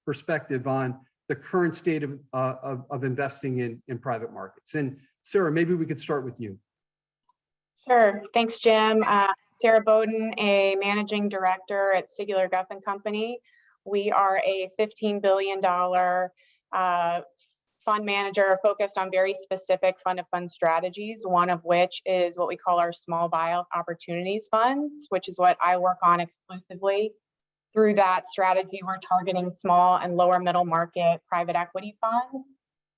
[SPEAKER 6] perspective on the current state of investing in private markets. And Sara, maybe we could start with you.
[SPEAKER 7] Sure. Thanks, Jim. Sara Bowdoin, a managing director at Siguler, Guff & Company. We are a $15 billion fund manager focused on very specific fund-of-fund strategies, one of which is what we call our small buyout opportunities funds, which is what I work on exclusively. Through that strategy, we're targeting small and lower middle market private equity funds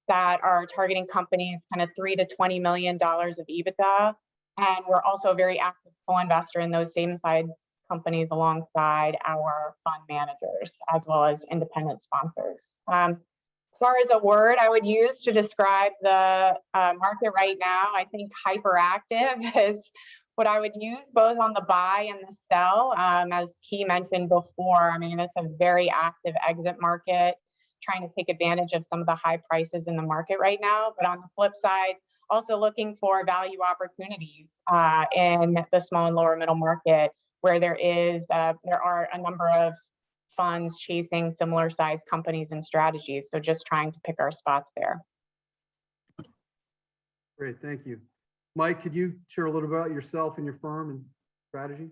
[SPEAKER 7] that are targeting companies kind of $3 to $20 million of EBITDA. And we're also a very active co-investor in those same size companies alongside our fund managers, as well as independent sponsors. As far as a word I would use to describe the market right now, I think hyperactive is what I would use, both on the buy and the sell. As Key mentioned before, I mean, it's a very active exit market, trying to take advantage of some of the high prices in the market right now. But on the flip side, also looking for value opportunities in the small and lower middle market, where there are a number of funds chasing similar sized companies and strategies. So just trying to pick our spots there.
[SPEAKER 6] Great, thank you. Mike, could you share a little bit about yourself and your firm and strategy?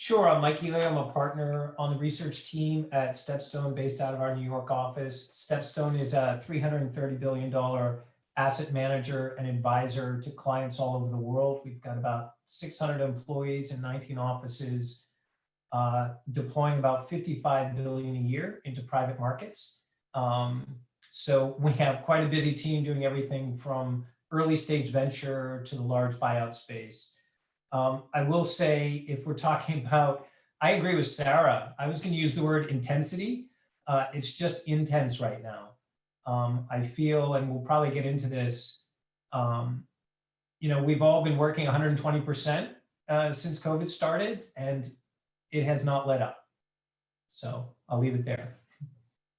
[SPEAKER 8] Sure, I'm Mike Elio. I'm a partner on the research team at StepStone based out of our New York office. StepStone is a $330 billion asset manager and advisor to clients all over the world. We've got about 600 employees in 19 offices, deploying about 55 billion a year into private markets. So we have quite a busy team doing everything from early stage venture to the large buyout space. I will say, if we're talking about, I agree with Sara. I was going to use the word intensity. It's just intense right now. I feel, and we'll probably get into this, we've all been working 120% since COVID started, and it has not let up. So I'll leave it there.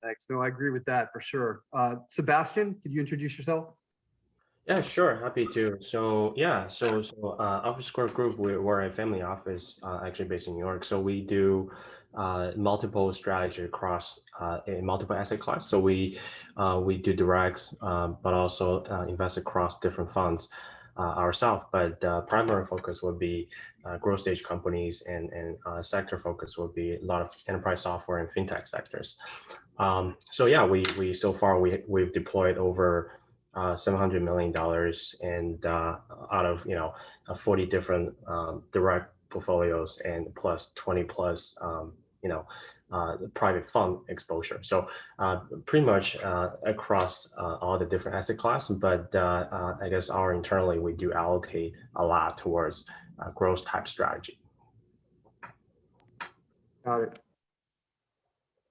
[SPEAKER 6] Thanks. No, I agree with that for sure. Sebastian, could you introduce yourself?
[SPEAKER 9] Yeah, sure. Happy to. So Office Square Group, we're a family office actually based in New York. So we do multiple strategy across a multiple asset class. So we do directs, but also invest across different funds ourselves. But primary focus would be growth stage companies, and sector focus would be a lot of enterprise software and fintech sectors. So yeah, we so far we've deployed over $700 million, and out of 40 different direct portfolios, and plus 20 plus private fund exposure. So pretty much across all the different asset classes. But I guess internally we do allocate a lot towards growth type strategy.
[SPEAKER 6] Got it.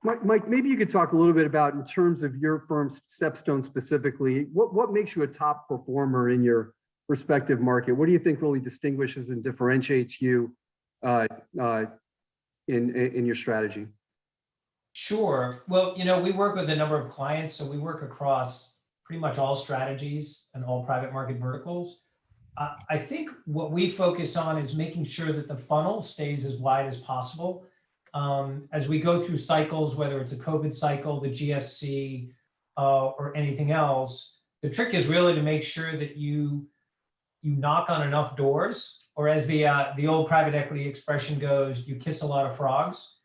[SPEAKER 6] Mike, maybe you could talk a little bit about, in terms of your firm's StepStone specifically, what makes you a top performer in your respective market? What do you think really distinguishes and differentiates you in your strategy?
[SPEAKER 8] Sure. Well, we work with a number of clients, so we work across pretty much all strategies and all private market verticals. I think what we focus on is making sure that the funnel stays as wide as possible. As we go through cycles, whether it's a COVID cycle, the GFC, or anything else, the trick is really to make sure that you knock on enough doors, or as the old private equity expression goes, you kiss a lot of frogs,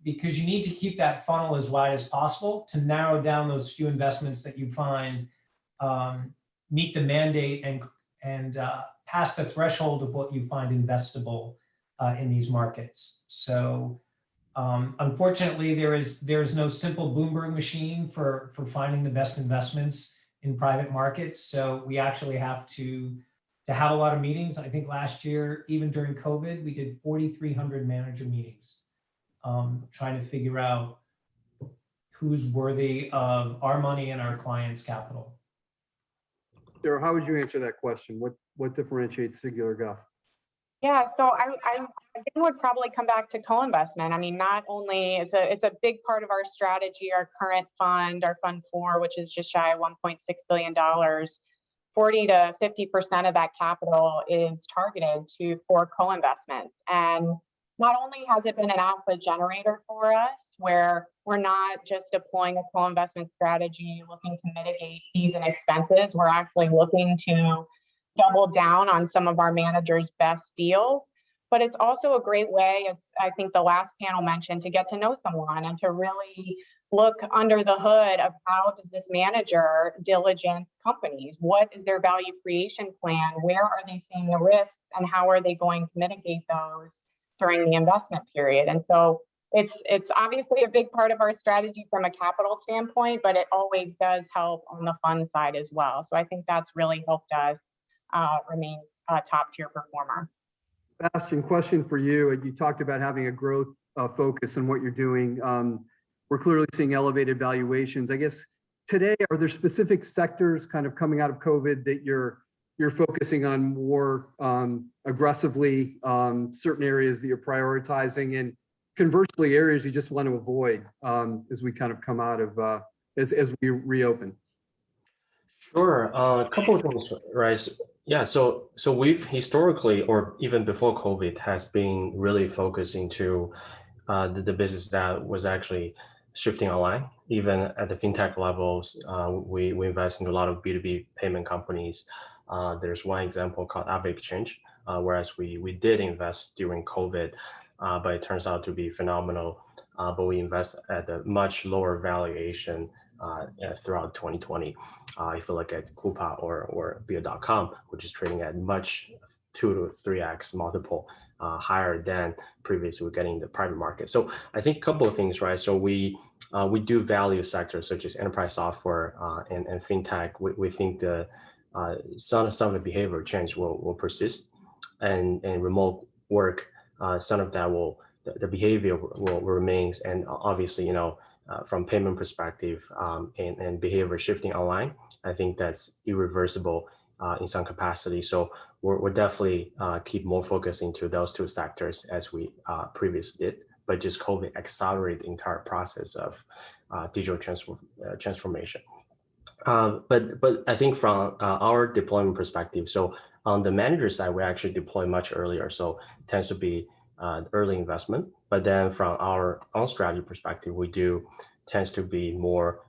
[SPEAKER 8] because you need to keep that funnel as wide as possible to narrow down those few investments that you find meet the mandate and pass the threshold of what you find investable in these markets. So unfortunately, there is no simple Bloomberg machine for finding the best investments in private markets. So we actually have to have a lot of meetings. I think last year, even during COVID, we did 4,300 manager meetings, trying to figure out who's worthy of our money and our clients' capital.
[SPEAKER 6] Sara, how would you answer that question? What differentiates Siguler Guff?
[SPEAKER 7] Yeah, so I would probably come back to co-investment. I mean, not only it's a big part of our strategy, our current fund, our fund 4, which is just shy of $1.6 billion, 40 to 50% of that capital is targeted for co-investments. And not only has it been an alpha generator for us, where we're not just deploying a co-investment strategy looking to mitigate fees and expenses, we're actually looking to double down on some of our managers' best deals. But it's also a great way, as I think the last panel mentioned, to get to know someone and to really look under the hood of how does this manager diligence companies? What is their value creation plan? Where are they seeing the risks, and how are they going to mitigate those during the investment period? And so it's obviously a big part of our strategy from a capital standpoint, but it always does help on the fund side as well. So I think that's really helped us remain a top tier performer.
[SPEAKER 6] Sebastian, question for you. You talked about having a growth focus on what you're doing. We're clearly seeing elevated valuations. I guess today, are there specific sectors kind of coming out of COVID that you're focusing on more aggressively, certain areas that you're prioritizing, and conversely, areas you just want to avoid as we kind of come out of, as we reopen?
[SPEAKER 9] Sure. A couple of things, right? Yeah, so we've historically, or even before COVID, has been really focusing to the business that was actually shifting online. Even at the fintech levels, we invest in a lot of B2B payment companies. There's one example called AvidXchange, whereas we did invest during COVID, but it turns out to be phenomenal. But we invest at a much lower valuation throughout 2020. If you look at Coupa or Bill.com, which is trading at much 2 to 3x multiple higher than previously we're getting in the private market. So I think a couple of things, right? So we do value sectors such as enterprise software and fintech. We think some of the behavior change will persist, and remote work, some of that the behavior will remain, and obviously, from payment perspective and behavior shifting online, I think that's irreversible in some capacity. So we're definitely keep more focus into those two sectors as we previously did, but just COVID accelerated the entire process of digital transformation. But I think from our deployment perspective, so on the manager side, we actually deploy much earlier, so it tends to be early investment. But then from our own strategy perspective, we tends to be more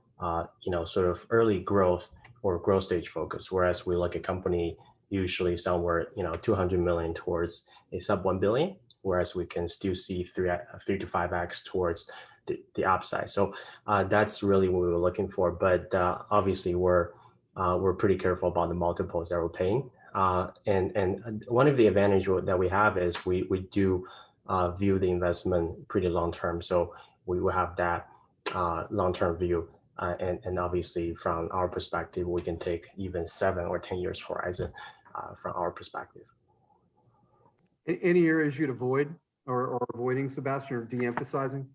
[SPEAKER 9] sort of early growth or growth stage focus, whereas we look at company usually somewhere 200 million towards a sub 1 billion, whereas we can still see 3 to 5x towards the upside. So that's really what we were looking for. But obviously we're pretty careful about the multiples that we're paying. And one of the advantages that we have is we do view the investment pretty long term. So we will have that long term view. And obviously from our perspective, we can take even 7 or 10 years horizon from our perspective.
[SPEAKER 6] Any areas you'd avoid or avoiding, Sebastian, or de-emphasizing?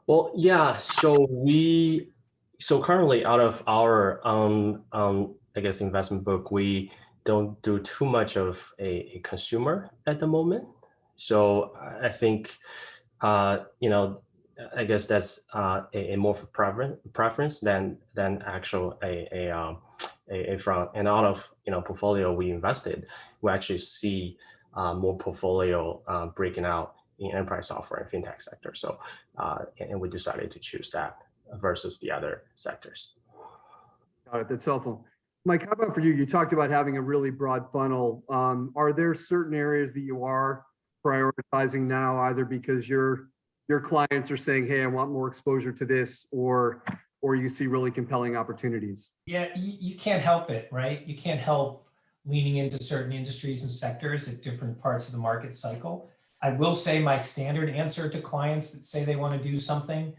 [SPEAKER 9] Well, yeah. So currently out of our I guess investment book, we don't do too much of a consumer at the moment. So I think I guess that's a more preference than actual a front. And out of portfolio we invested, we actually see more portfolio breaking out in enterprise software and fintech sector. So and we decided to choose that versus the other sectors.
[SPEAKER 6] Got it. That's helpful. Mike, how about for you? You talked about having a really broad funnel. Are there certain areas that you are prioritizing now, either because your clients are saying, hey, I want more exposure to this, or you see really compelling opportunities?
[SPEAKER 8] Yeah, you can't help it, right? You can't help leaning into certain industries and sectors at different parts of the market cycle. I will say my standard answer to clients that say they want to do something,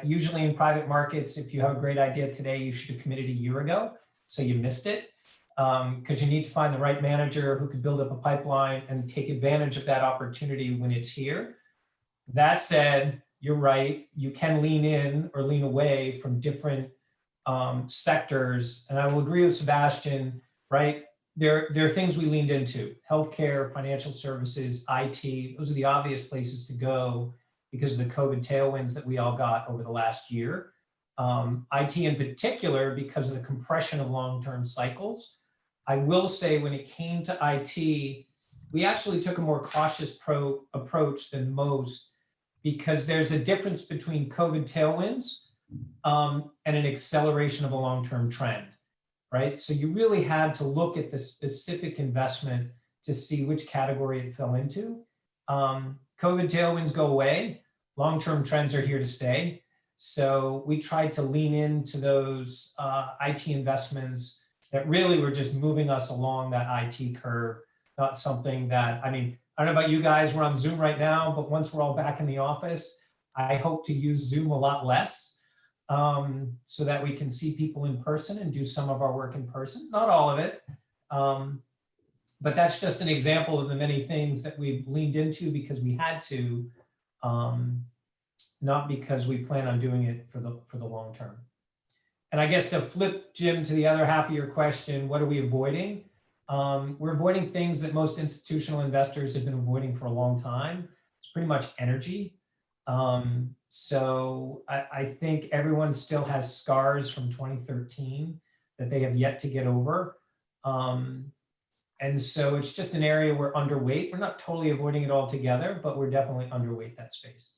[SPEAKER 8] usually in private markets, if you have a great idea today, you should have committed a year ago, so you missed it. Because you need to find the right manager who can build up a pipeline and take advantage of that opportunity when it's here. That said, you're right, you can lean in or lean away from different sectors. And I will agree with Sebastian, right? There are things we leaned into: healthcare, financial services, IT. Those are the obvious places to go because of the COVID tailwinds that we all got over the last year. IT in particular, because of the compression of long-term cycles. I will say when it came to IT, we actually took a more cautious approach than most, because there's a difference between COVID tailwinds and an acceleration of a long-term trend, right? So you really had to look at the specific investment to see which category it fell into. COVID tailwinds go away, long-term trends are here to stay. So we tried to lean into those IT investments that really were just moving us along that IT curve, not something that, I don't know about you guys, we're on Zoom right now, but once we're all back in the office, I hope to use Zoom a lot less so that we can see people in person and do some of our work in person, not all of it. But that's just an example of the many things that we've leaned into because we had to, not because we plan on doing it for the long term. And I guess to flip, Jim, to the other half of your question, what are we avoiding? We're avoiding things that most institutional investors have been avoiding for a long time. It's pretty much energy. So I think everyone still has scars from 2013 that they have yet to get over. And so it's just an area we're underweight. We're not totally avoiding it altogether, but we're definitely underweight that space.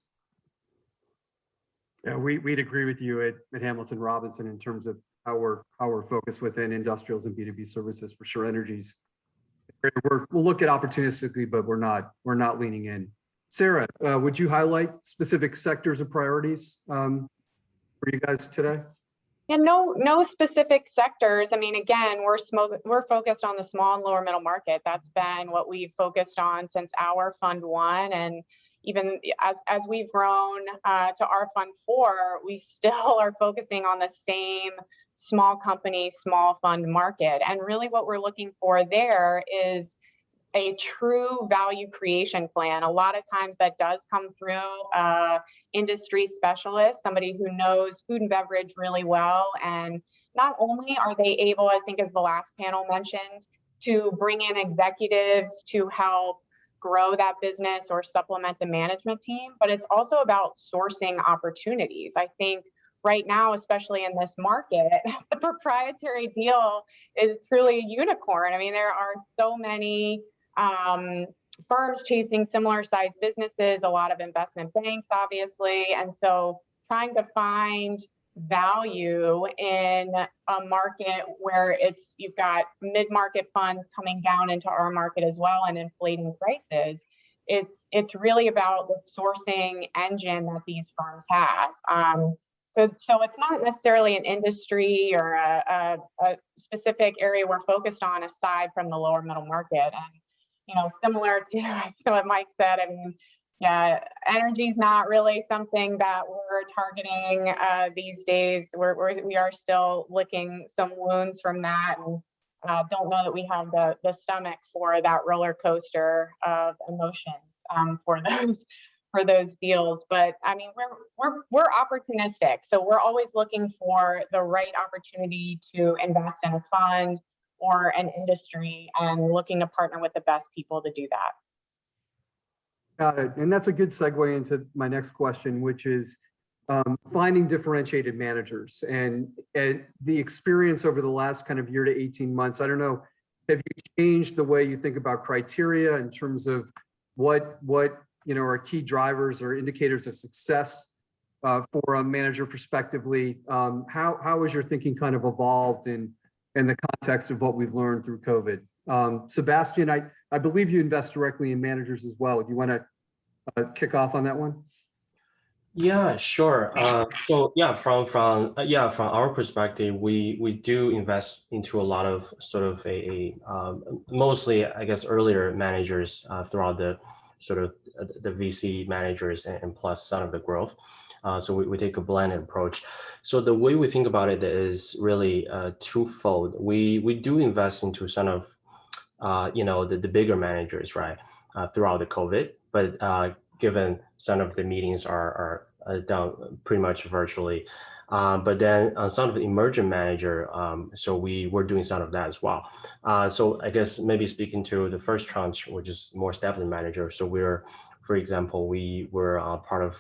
[SPEAKER 6] Yeah, we'd agree with you at Hamilton Robinson in terms of how we're focused within industrials and B2B services. For sure, energy's We'll look at opportunistically, but we're not leaning in. Sara, would you highlight specific sectors of priorities for you guys today?
[SPEAKER 7] Yeah, no specific sectors. I mean, again, we're focused on the small and lower middle market. That's been what we've focused on since our Fund 1, and even as we've grown to our Fund 4, we still are focusing on the same small company, small fund market. And really, what we're looking for there is a true value creation plan. A lot of times that does come through industry specialist, somebody who knows food and beverage really well. And not only are they able, I think as the last panel mentioned, to bring in executives to help grow that business or supplement the management team, but it's also about sourcing opportunities. I think right now, especially in this market, the proprietary deal is truly a unicorn. I mean, there are so many firms chasing similar sized businesses, a lot of investment banks, obviously. And so trying to find value in a market where you've got mid-market funds coming down into our market as well and inflating prices, it's really about the sourcing engine that these firms have. So it's not necessarily an industry or a specific area we're focused on aside from the lower middle market. And similar to what Mike said, I mean, yeah, energy is not really something that we're targeting these days. We are still licking some wounds from that, and don't know that we have the stomach for that roller coaster of emotions for those deals. But I mean, we're opportunistic, so we're always looking for the right opportunity to invest in a fund or an industry, and looking to partner with the best people to do that.
[SPEAKER 6] Got it. And that's a good segue into my next question, which is finding differentiated managers and the experience over the last kind of year to 18 months. I don't know, have you changed the way you think about criteria in terms of what are key drivers or indicators of success for a manager prospectively? How has your thinking kind of evolved in the context of what we've learned through COVID? Sebastian, I believe you invest directly in managers as well. Do you want to kick off on that one?
[SPEAKER 9] Yeah, sure. So yeah, from our perspective, we do invest into a lot of sort of mostly, I guess, earlier managers throughout the sort of the VC managers and plus some of the growth. So we take a blended approach. So the way we think about it is really twofold. We do invest into some of the bigger managers, right, throughout the COVID, but given some of the meetings are done pretty much virtually. But then on some of the emerging manager, so we're doing some of that as well. So I guess maybe speaking to the first tranche, which is more established manager. So for example, we were part of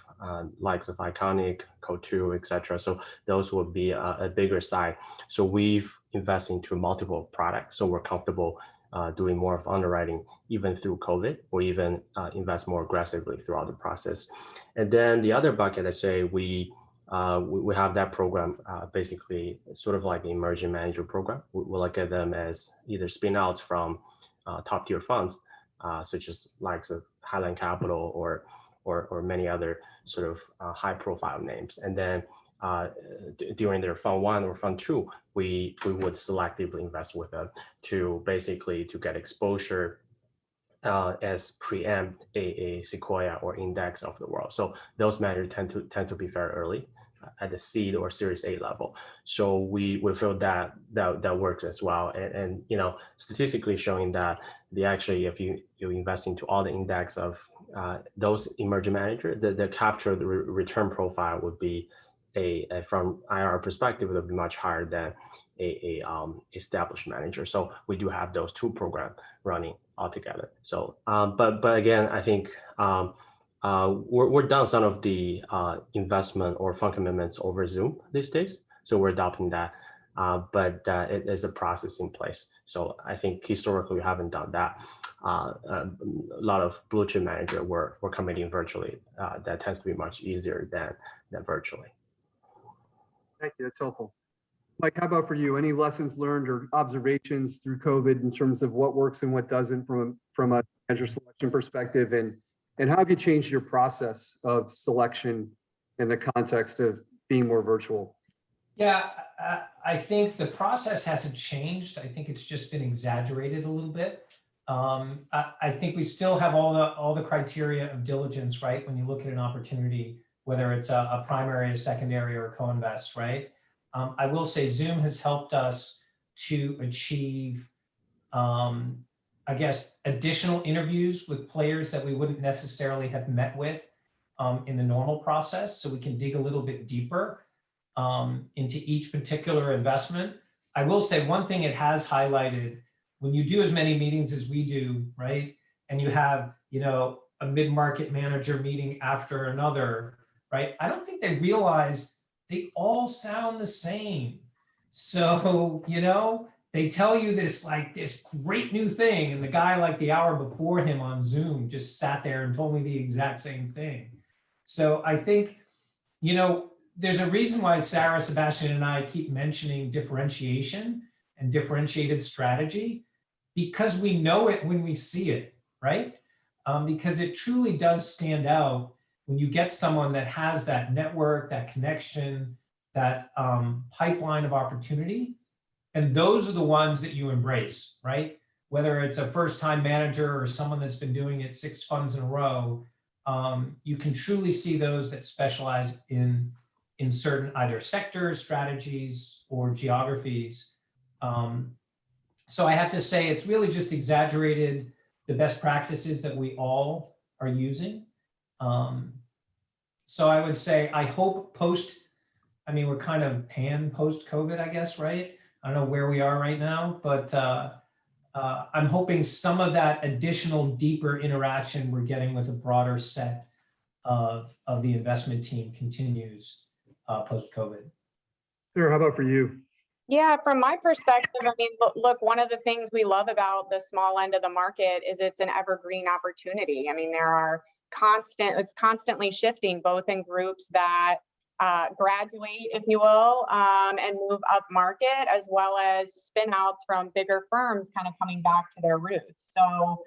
[SPEAKER 9] likes of Iconic, Co2, etc. So those would be a bigger side. So we've invested into multiple products. So we're comfortable doing more of underwriting even through COVID, or even invest more aggressively throughout the process. And then the other bucket, I say we have that program, basically sort of like the emerging manager program. We look at them as either spin outs from top tier funds, such as likes of Highland Capital or many other sort of high profile names. And then during their Fund 1 or Fund 2, we would selectively invest with them to get exposure as preempt a Sequoia or Index of the world. So those managers tend to be very early at the seed or Series A level. So we feel that works as well. And statistically showing that if you invest into all the index of those emerging managers, the capture the return profile would be from IR perspective, it would be much higher than a established manager. So we do have those two programs running altogether. So but again, I think we're done some of the investment or fund commitments over Zoom these days. So we're adopting that, but it is a process in place. So I think historically we haven't done that. A lot of blue chip manager we're committing virtually. That tends to be much easier than virtually.
[SPEAKER 6] Thank you. That's helpful. Mike, how about for you? Any lessons learned or observations through COVID in terms of what works and what doesn't from a manager selection perspective? And how have you changed your process of selection in the context of being more virtual?
[SPEAKER 8] Yeah, I think the process hasn't changed. I think it's just been exaggerated a little bit. I think we still have all the criteria of diligence, right? When you look at an opportunity, whether it's a primary, a secondary, or a co-invest, right? I will say Zoom has helped us to achieve, I guess, additional interviews with players that we wouldn't necessarily have met with in the normal process. So we can dig a little bit deeper into each particular investment. I will say one thing it has highlighted, when you do as many meetings as we do, right? And you have, a mid-market manager meeting after another, right? I don't think they realize they all sound the same. So, they tell you this great new thing, and the guy like the hour before him on Zoom just sat there and told me the exact same thing. So I think, there's a reason why Sara, Sebastian, and I keep mentioning differentiation and differentiated strategy, because we know it when we see it, right? Because it truly does stand out when you get someone that has that network, that connection, that pipeline of opportunity. And those are the ones that you embrace, right? Whether it's a first-time manager or someone that's been doing it 6 funds in a row, you can truly see those that specialize in certain either sectors, strategies, or geographies. So I have to say it's really just exaggerated the best practices that we all are using. So I would say, I hope we're kind of post-COVID, I guess, right? I don't know where we are right now, but I'm hoping some of that additional deeper interaction we're getting with a broader set of the investment team continues post-COVID.
[SPEAKER 6] Sara, how about for you?
[SPEAKER 7] Yeah, from my perspective, look, one of the things we love about the small end of the market is it's an evergreen opportunity. It's constantly shifting, both in groups that graduate, if you will, and move up market, as well as spin outs from bigger firms kind of coming back to their roots. So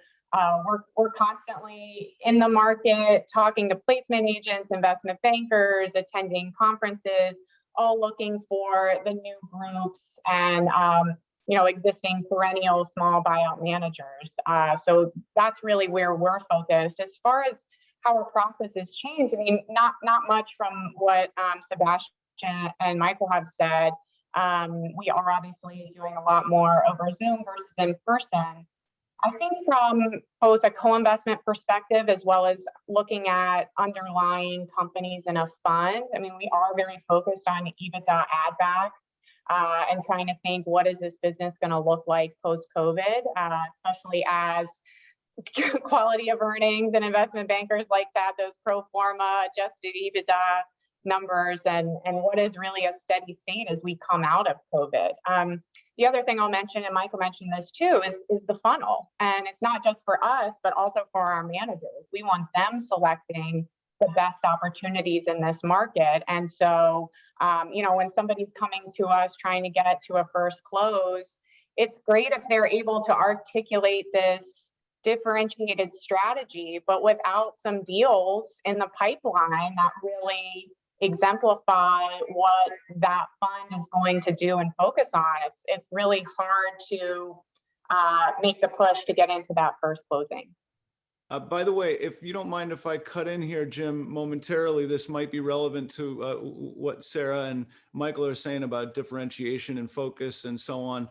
[SPEAKER 7] we're constantly in the market, talking to placement agents, investment bankers, attending conferences, all looking for the new groups and existing perennial small buyout managers. So that's really where we're focused. As far as how our process has changed, not much from what Sebastian and Michael have said. We are obviously doing a lot more over Zoom versus in person. I think from both a co-investment perspective, as well as looking at underlying companies in a fund, we are very focused on EBITDA add backs and trying to think, what is this business going to look like post-COVID, especially as quality of earnings and investment bankers like to have those pro forma adjusted EBITDA numbers and what is really a steady state as we come out of COVID. The other thing I'll mention, and Michael mentioned this too, is the funnel. And it's not just for us, but also for our managers. We want them selecting the best opportunities in this market. And so, when somebody's coming to us trying to get to a first close, it's great if they're able to articulate this differentiated strategy, but without some deals in the pipeline that really exemplify what that fund is going to do and focus on, it's really hard to make the push to get into that first closing.
[SPEAKER 1] By the way, if you don't mind if I cut in here, Jim, momentarily, this might be relevant to what Sara and Michael are saying about differentiation and focus and so on.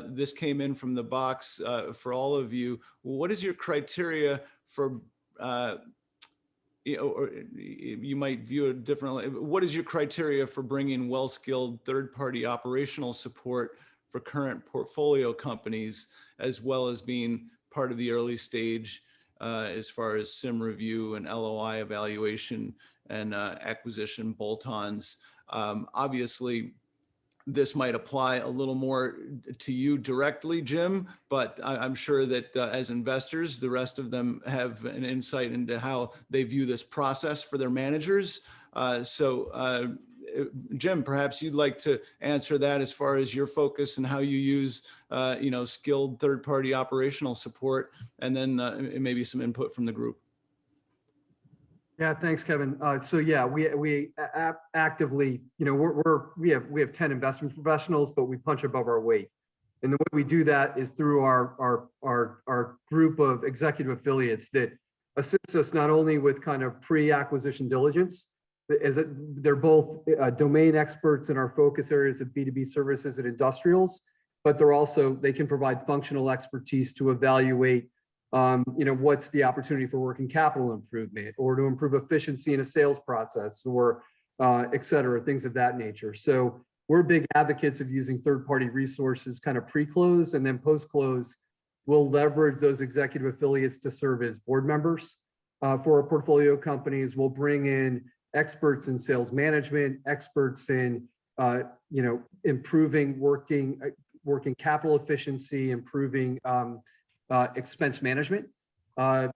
[SPEAKER 1] This came in from the box for all of you. What is your criteria for, or you might view it differently. What is your criteria for bringing well-skilled third-party operational support for current portfolio companies, as well as being part of the early stage as far as SIM review and LOI evaluation and acquisition bolt-ons? Obviously, this might apply a little more to you directly, Jim, but I'm sure that as investors, the rest of them have an insight into how they view this process for their managers. So Jim, perhaps you'd like to answer that as far as your focus and how you use, skilled third-party operational support, and then maybe some input from the group.
[SPEAKER 6] Yeah, thanks, Kevin. So yeah, we actively, we have 10 investment professionals, but we punch above our weight. And the way we do that is through our group of executive affiliates that assist us not only with kind of pre-acquisition diligence, as they're both domain experts in our focus areas of B2B services and industrials, but they can provide functional expertise to evaluate what's the opportunity for working capital improvement or to improve efficiency in a sales process or et cetera, things of that nature. So we're big advocates of using third-party resources kind of pre-close, and then post-close, we'll leverage those executive affiliates to serve as board members for our portfolio companies. We'll bring in experts in sales management, experts in improving working capital efficiency, improving expense management.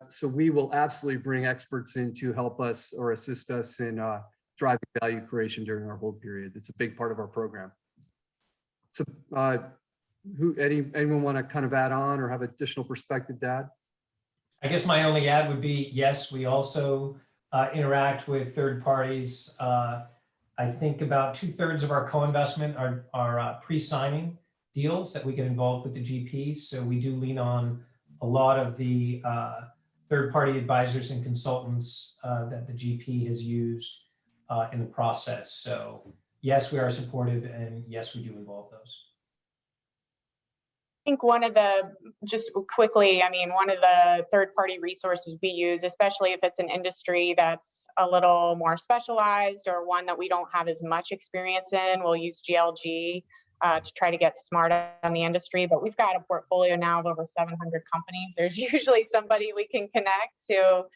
[SPEAKER 6] So we will absolutely bring experts in to help us or assist us in driving value creation during our hold period. It's a big part of our program. So anyone want to kind of add on or have additional perspective to add?
[SPEAKER 8] I guess my only add would be, yes, we also interact with third parties. I think about 2/3 of our co-investment are pre-signing deals that we get involved with the GPs. So we do lean on a lot of the third-party advisors and consultants that the GP has used in the process. So yes, we are supportive, and yes, we do involve those.
[SPEAKER 7] I think one of the third-party resources we use, especially if it's an industry that's a little more specialized or one that we don't have as much experience in, we'll use GLG to try to get smart on the industry. But we've got a portfolio now of over 700 companies. There's usually somebody we can connect to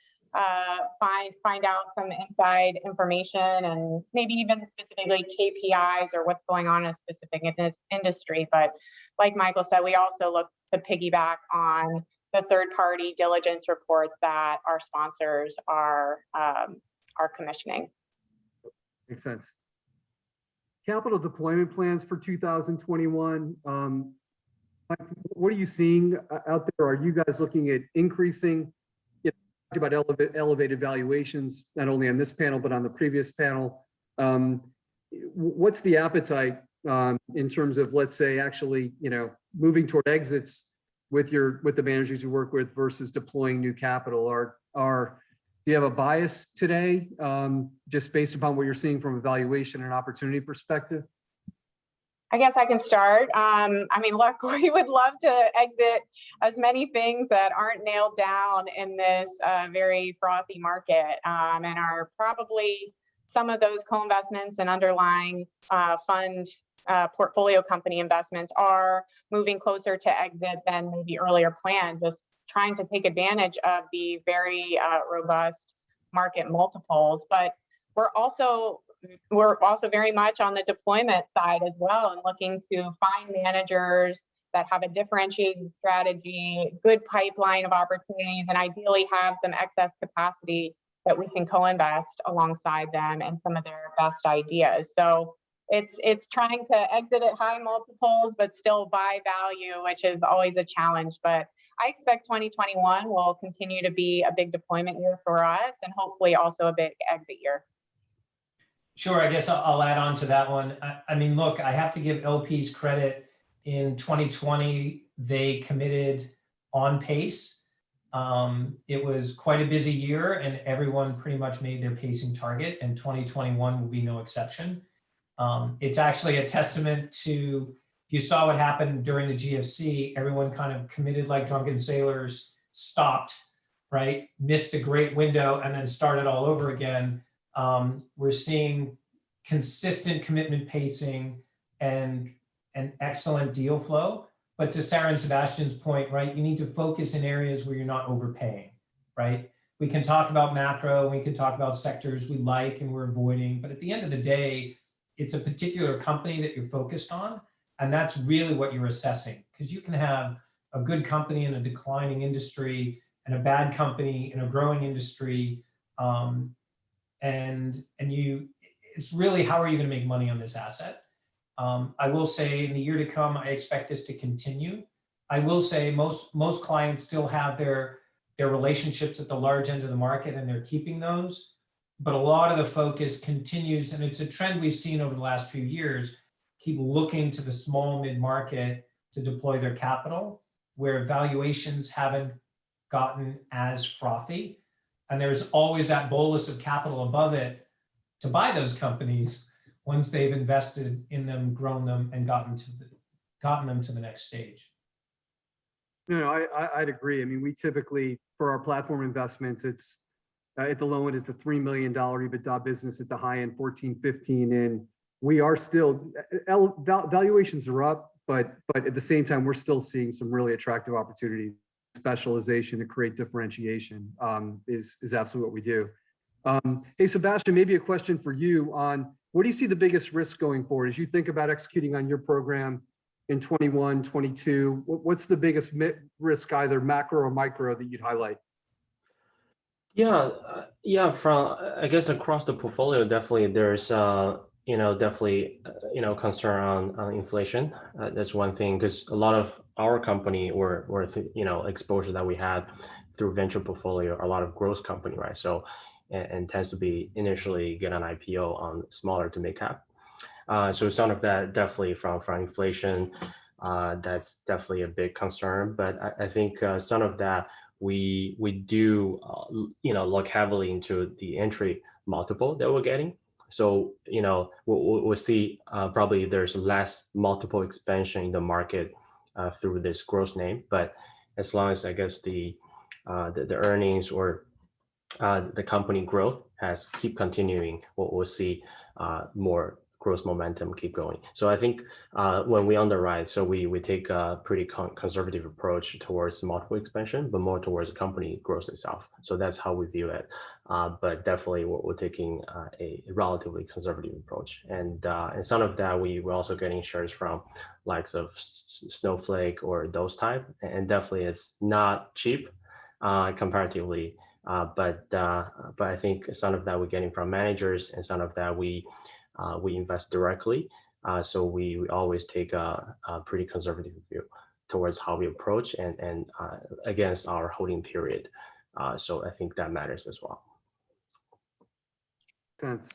[SPEAKER 7] find out some inside information and maybe even specifically KPIs or what's going on in a specific industry. But like Michael said, we also look to piggyback on the third-party diligence reports that our sponsors are commissioning.
[SPEAKER 6] Makes sense. Capital deployment plans for 2021. What are you seeing out there? Are you guys looking at increasing? About elevated valuations, not only on this panel, but on the previous panel. What's the appetite in terms of, let's say, actually, moving toward exits with the managers you work with versus deploying new capital? Do you have a bias today, just based upon what you're seeing from a valuation and opportunity perspective?
[SPEAKER 7] I guess I can start. Look, we would love to exit as many things that aren't nailed down in this very frothy market, and are probably some of those co-investments and underlying fund portfolio company investments are moving closer to exit than maybe earlier planned, just trying to take advantage of the very robust market multiples. But we're also very much on the deployment side as well, and looking to find managers that have a differentiated strategy, good pipeline of opportunities, and ideally have some excess capacity that we can co-invest alongside them and some of their best ideas. So it's trying to exit at high multiples, but still buy value, which is always a challenge. But I expect 2021 will continue to be a big deployment year for us, and hopefully also a big exit year.
[SPEAKER 8] Sure, I guess I'll add on to that one. Look, I have to give LPs credit. In 2020, they committed on pace. It was quite a busy year, and everyone pretty much made their pacing target, and 2021 will be no exception. It's actually a testament to, you saw what happened during the GFC, everyone kind of committed like drunken sailors, stopped, right? Missed a great window and then started all over again. We're seeing consistent commitment pacing and an excellent deal flow. But to Sara and Sebastian's point, right, you need to focus in areas where you're not overpaying, right? We can talk about macro, we can talk about sectors we like and we're avoiding, but at the end of the day, it's a particular company that you're focused on, and that's really what you're assessing. Because you can have a good company in a declining industry and a bad company in a growing industry, and it's really how are you going to make money on this asset? I will say in the year to come, I expect this to continue. I will say most clients still have their relationships at the large end of the market and they're keeping those. But a lot of the focus continues, and it's a trend we've seen over the last few years, keep looking to the small mid-market to deploy their capital where valuations haven't gotten as frothy. And there's always that bolus of capital above it to buy those companies once they've invested in them, grown them, and gotten them to the next stage.
[SPEAKER 6] No, I'd agree. I mean, we typically, for our platform investments, it's at the low end, it's a $3 million EBITDA business. At the high end, 14, 15. And we are still, valuations are up, but at the same time, we're still seeing some really attractive opportunities. Specialization to create differentiation is absolutely what we do. Hey, Sebastian, maybe a question for you on what do you see the biggest risk going forward as you think about executing on your program in 21, 22? What's the biggest risk, either macro or micro, that you'd highlight?
[SPEAKER 9] Yeah. From I guess across the portfolio, definitely there's concern on inflation. That's one thing, because a lot of our company or exposure that we had through venture portfolio are a lot of growth company, right? So and tends to be initially get an IPO on smaller to mid cap. So some of that definitely from inflation, that's definitely a big concern. But I think some of that we do look heavily into the entry multiple that we're getting. So we'll see probably there's less multiple expansion in the market through this growth name. But as long as I guess the earnings or the company growth has keep continuing, we'll see more growth momentum keep going. So I think when we underwrite, so we take a pretty conservative approach towards multiple expansion, but more towards the company growth itself. So that's how we view it. But definitely we're taking a relatively conservative approach. And some of that we're also getting shares from likes of Snowflake or those type. And definitely it's not cheap comparatively. But I think some of that we're getting from managers, and some of that we invest directly. So we always take a pretty conservative view towards how we approach and against our holding period. So I think that matters as well.
[SPEAKER 6] Sense.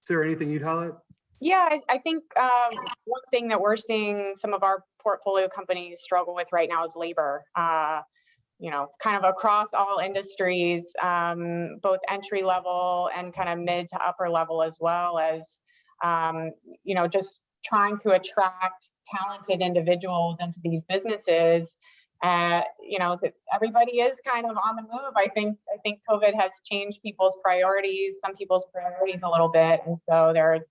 [SPEAKER 6] Sara, anything you'd highlight?
[SPEAKER 7] Yeah, I think one thing that we're seeing some of our portfolio companies struggle with right now is labor. Kind of across all industries, both entry level and kind of mid to upper level, as well as just trying to attract talented individuals into these businesses. Everybody is kind of on the move. I think COVID has changed people's priorities, some people's priorities a little bit, and so there's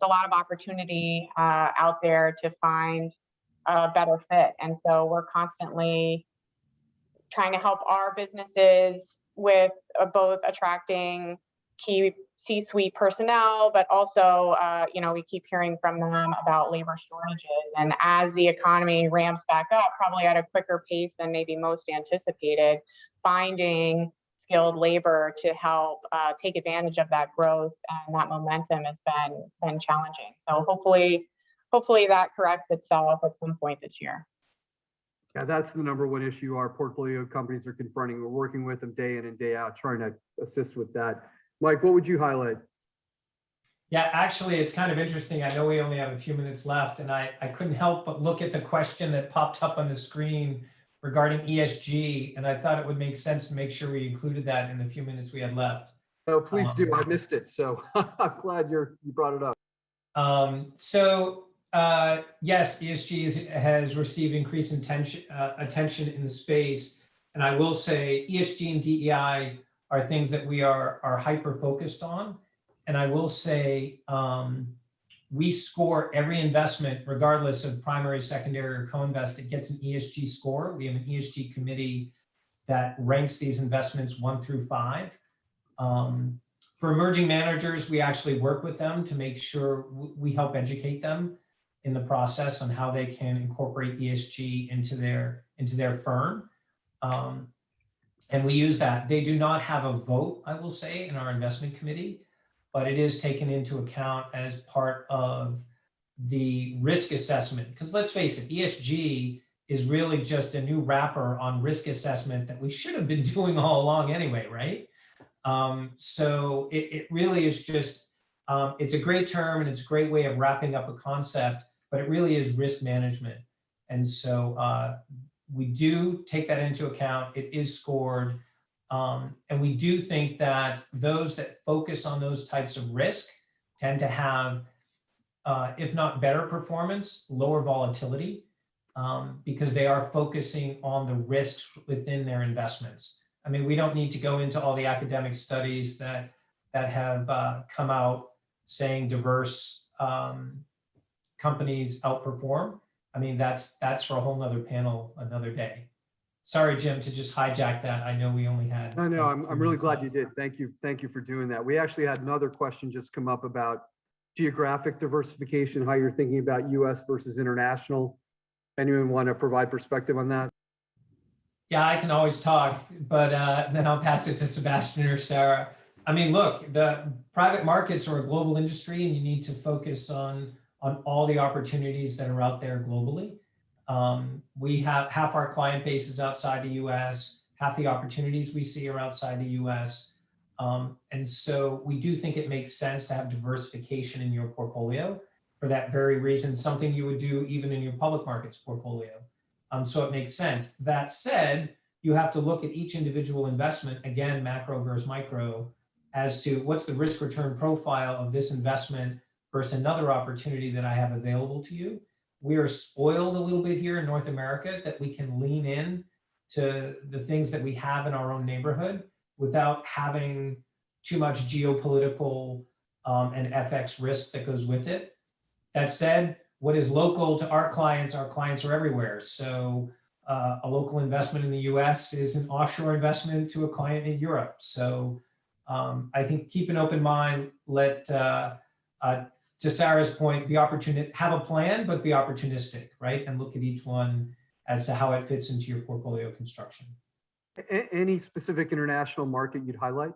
[SPEAKER 7] a lot of opportunity out there to find a better fit. And so we're constantly trying to help our businesses with both attracting key C-suite personnel, but also, we keep hearing from them about labor shortages. And as the economy ramps back up, probably at a quicker pace than maybe most anticipated, finding skilled labor to help take advantage of that growth and that momentum has been challenging. So hopefully that corrects itself at some point this year.
[SPEAKER 6] Yeah, that's the number one issue our portfolio companies are confronting. We're working with them day in and day out, trying to assist with that. Mike, what would you highlight?
[SPEAKER 8] Yeah, actually, it's kind of interesting. I know we only have a few minutes left, and I couldn't help but look at the question that popped up on the screen regarding ESG, and I thought it would make sense to make sure we included that in the few minutes we had left.
[SPEAKER 6] Oh, please do. I missed it, so I'm glad you brought it up.
[SPEAKER 8] Yes, ESG has received increased attention in the space, and I will say ESG and DEI are things that we are hyper focused on. And I will say we score every investment, regardless of primary, secondary, or co-invest. It gets an ESG score. We have an ESG committee that ranks these investments 1 through 5. For emerging managers, we actually work with them to make sure we help educate them in the process on how they can incorporate ESG into their firm. And we use that. They do not have a vote, I will say, in our investment committee. but it is taken into account as part of the risk assessment. Because let's face it, ESG is really just a new wrapper on risk assessment that we should have been doing all along anyway, right? So it really is just, it's a great term and it's a great way of wrapping up a concept, but it really is risk management. And so we do take that into account. It is scored. And we do think that those that focus on those types of risk tend to have, if not better performance, lower volatility, because they are focusing on the risks within their investments. I mean, we don't need to go into all the academic studies that have come out saying diverse companies outperform. I mean, that's for a whole nother panel another day. Sorry, Jim, to just hijack that. I know we only had.
[SPEAKER 6] No, I'm really glad you did. Thank you for doing that. We actually had another question just come up about geographic diversification, how you're thinking about U.S. versus international. Anyone want to provide perspective on that?
[SPEAKER 8] Yeah, I can always talk, but then I'll pass it to Sebastian or Sara. I mean, look, the private markets are a global industry, and you need to focus on all the opportunities that are out there globally. We have half our client base is outside the U.S., half the opportunities we see are outside the U.S. And so we do think it makes sense to have diversification in your portfolio for that very reason, something you would do even in your public markets portfolio. So it makes sense. That said, you have to look at each individual investment, again, macro versus micro, as to what's the risk return profile of this investment versus another opportunity that I have available to you. We are spoiled a little bit here in North America that we can lean in to the things that we have in our own neighborhood without having too much geopolitical and FX risk that goes with it. That said, what is local to our clients are everywhere. So a local investment in the US is an offshore investment to a client in Europe. So I think keep an open mind, let, to Sara's point, be opportunistic, have a plan, but be opportunistic, right? And look at each one as to how it fits into your portfolio construction.
[SPEAKER 6] Any specific international market you'd highlight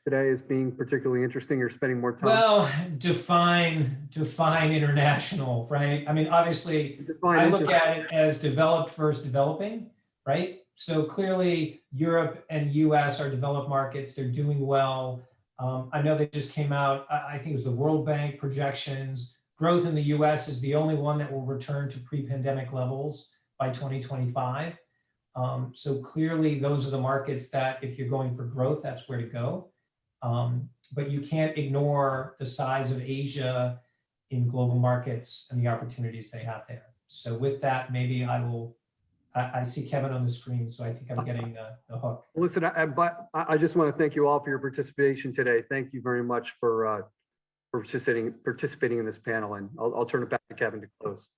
[SPEAKER 6] today as being particularly interesting or spending more time?
[SPEAKER 8] Well, define international, right? I mean, obviously, I look at it as developed versus developing, right? So clearly, Europe and US are developed markets. They're doing well. I know they just came out, I think it was the World Bank projections. Growth in the US is the only one that will return to pre-pandemic levels by 2025. So clearly, those are the markets that if you're going for growth, that's where to go. But you can't ignore the size of Asia in global markets and the opportunities they have there. So with that, maybe I see Kevin on the screen, so I think I'm getting the hook.
[SPEAKER 6] Listen, I just want to thank you all for your participation today. Thank you very much for participating in this panel, and I'll turn it back to Kevin to close.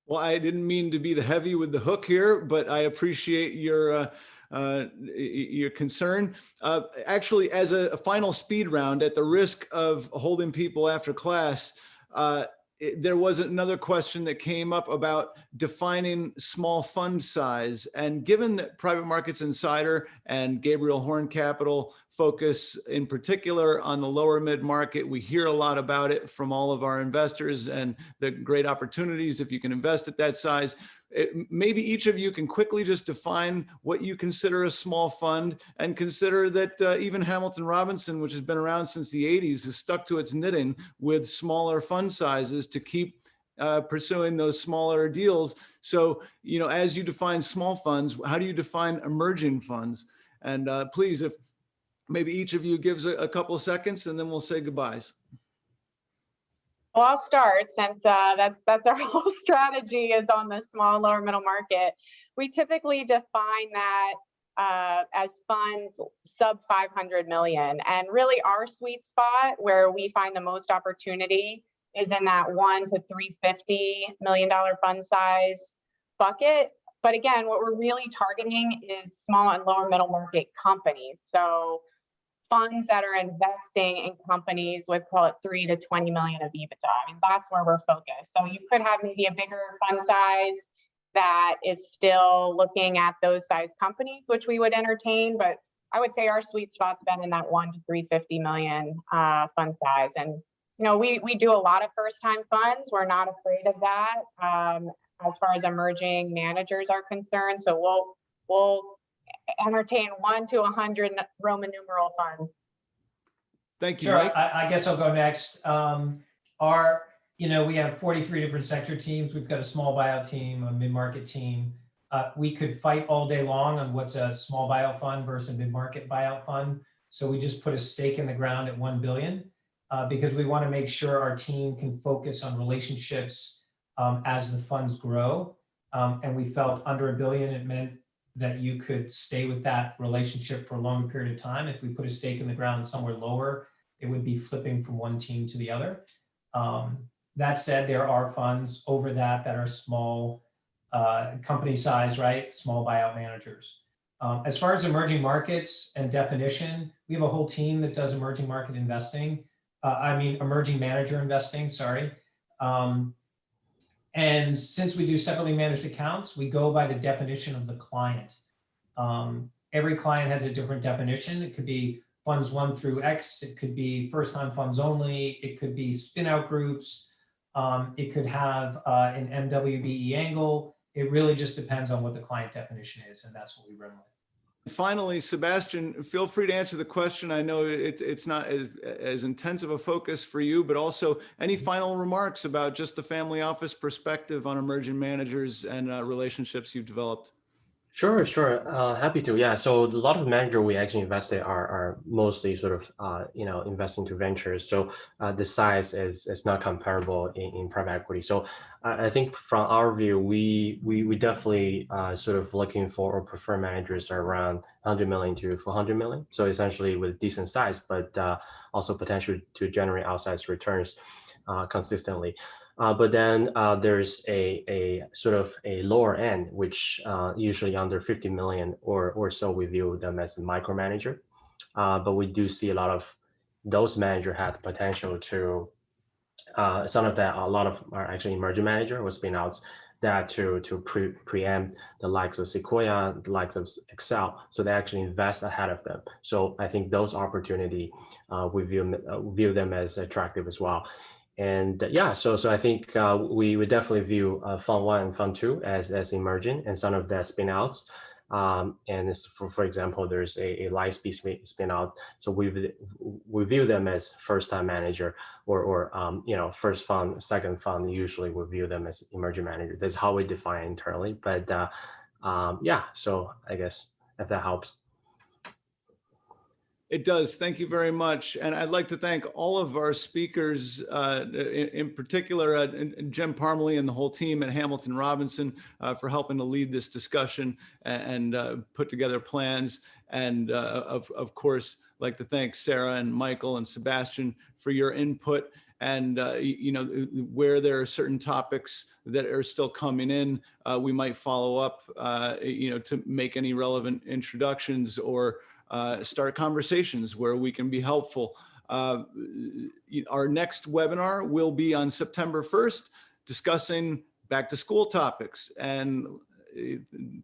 [SPEAKER 1] Well, I didn't mean to be the heavy with the hook here, but I appreciate your concern. Actually, as a final speed round, at the risk of holding people after class, there was another question that came up about defining small fund size. And given that Private Markets Insider and Gabriel Horn Capital focus in particular on the lower mid-market, we hear a lot about it from all of our investors and the great opportunities if you can invest at that size. Maybe each of you can quickly just define what you consider a small fund, and consider that even Hamilton Robinson, which has been around since the 80s, has stuck to its knitting with smaller fund sizes to keep pursuing those smaller deals. So, you know, as you define small funds, how do you define emerging funds? And please, if maybe each of you gives a couple of seconds, and then we'll say goodbyes.
[SPEAKER 7] Well, I'll start since that's our whole strategy is on the small, lower middle market. We typically define that as funds sub 500 million. And really our sweet spot where we find the most opportunity is in that $1 to $350 million fund size bucket. But again, what we're really targeting is small and lower middle market companies. So funds that are investing in companies with, call it 3 to 20 million of EBITDA. I mean, that's where we're focused. So you could have maybe a bigger fund size that is still looking at those size companies, which we would entertain, but I would say our sweet spot's been in that 1 to 350 million fund size. And, you know, we do a lot of first time funds. We're not afraid of that as far as emerging managers are concerned. So we'll entertain 1 to 100 Roman numeral funds.
[SPEAKER 1] Thank you,
[SPEAKER 8] Sure,
[SPEAKER 1] Mike.
[SPEAKER 8] I guess I'll go next. We have 43 different sector teams. We've got a small buyout team, a mid-market team. We could fight all day long on what's a small buyout fund versus a mid-market buyout fund. So we just put a stake in the ground at 1 billion because we want to make sure our team can focus on relationships as the funds grow. And we felt under 1 billion, it meant that you could stay with that relationship for a longer period of time. If we put a stake in the ground somewhere lower, it would be flipping from one team to the other. That said, there are funds over that are small company size, right? Small buyout managers. As far as emerging markets and definition, we have a whole team that does emerging market investing. Emerging manager investing, sorry. And since we do separately managed accounts, we go by the definition of the client. Every client has a different definition. It could be funds 1 through X. It could be first-time funds only. It could be spin-out groups. It could have an MWBE angle. It really just depends on what the client definition is, and that's what we run with.
[SPEAKER 1] Finally, Sebastian, feel free to answer the question. I know it's not as intense of a focus for you, but also any final remarks about just the family office perspective on emerging managers and relationships you've developed.
[SPEAKER 9] Sure. Happy to. Yeah. So a lot of managers we actually invested are mostly sort of, investing to ventures. So the size is not comparable in private equity. So I think from our view, we definitely sort of looking for or prefer managers around 100 million to 400 million. So essentially with decent size, but also potential to generate outsized returns consistently. But then there's a sort of a lower end, which usually under 50 million or so, we view them as a micromanager. But we do see a lot of those managers have the potential to, a lot of are actually emerging manager or spin outs that to preempt the likes of Sequoia, the likes of Excel. So they actually invest ahead of them. So I think those opportunity, we view them as attractive as well. And so I think we would definitely view Fund 1 and Fund 2 as emerging and some of the spin outs. And for example, there's a Lightspeed spin out. So we view them as first time manager or first fund, second fund, usually we view them as emerging manager. That's how we define internally. But so I guess if that helps.
[SPEAKER 1] It does. Thank you very much. And I'd like to thank all of our speakers, in particular, Jem Parmalee and the whole team at Hamilton Robinson for helping to lead this discussion and put together plans. And of course, I'd like to thank Sara and Michael and Sebastian for your input. And, where there are certain topics that are still coming in, we might follow up, to make any relevant introductions or start conversations where we can be helpful. Our next webinar will be on September 1st, discussing back to school topics and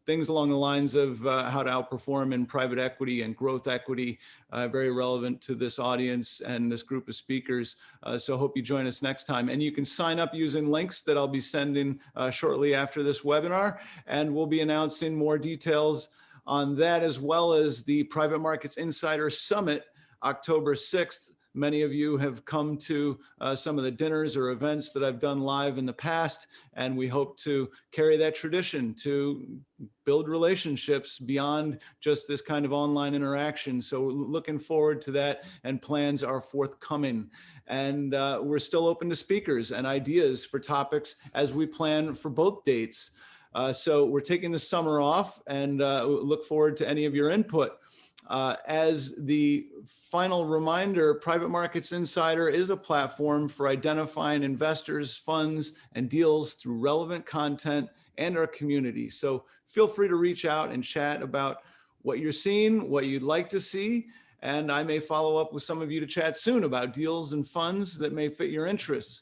[SPEAKER 1] things along the lines of how to outperform in private equity and growth equity, very relevant to this audience and this group of speakers. So hope you join us next time. And you can sign up using links that I'll be sending shortly after this webinar, and we'll be announcing more details on that, as well as the Private Markets Insider Summit, October 6th. Many of you have come to some of the dinners or events that I've done live in the past, and we hope to carry that tradition to build relationships beyond just this kind of online interaction. So looking forward to that, and plans are forthcoming. And we're still open to speakers and ideas for topics as we plan for both dates. So we're taking the summer off and look forward to any of your input. As the final reminder, Private Markets Insider is a platform for identifying investors, funds, and deals through relevant content and our community. So feel free to reach out and chat about what you're seeing, what you'd like to see, and I may follow up with some of you to chat soon about deals and funds that may fit your interests.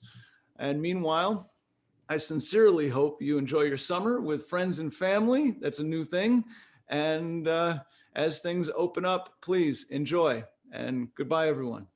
[SPEAKER 1] And meanwhile, I sincerely hope you enjoy your summer with friends and family. That's a new thing. And as things open up, please enjoy. And goodbye, everyone.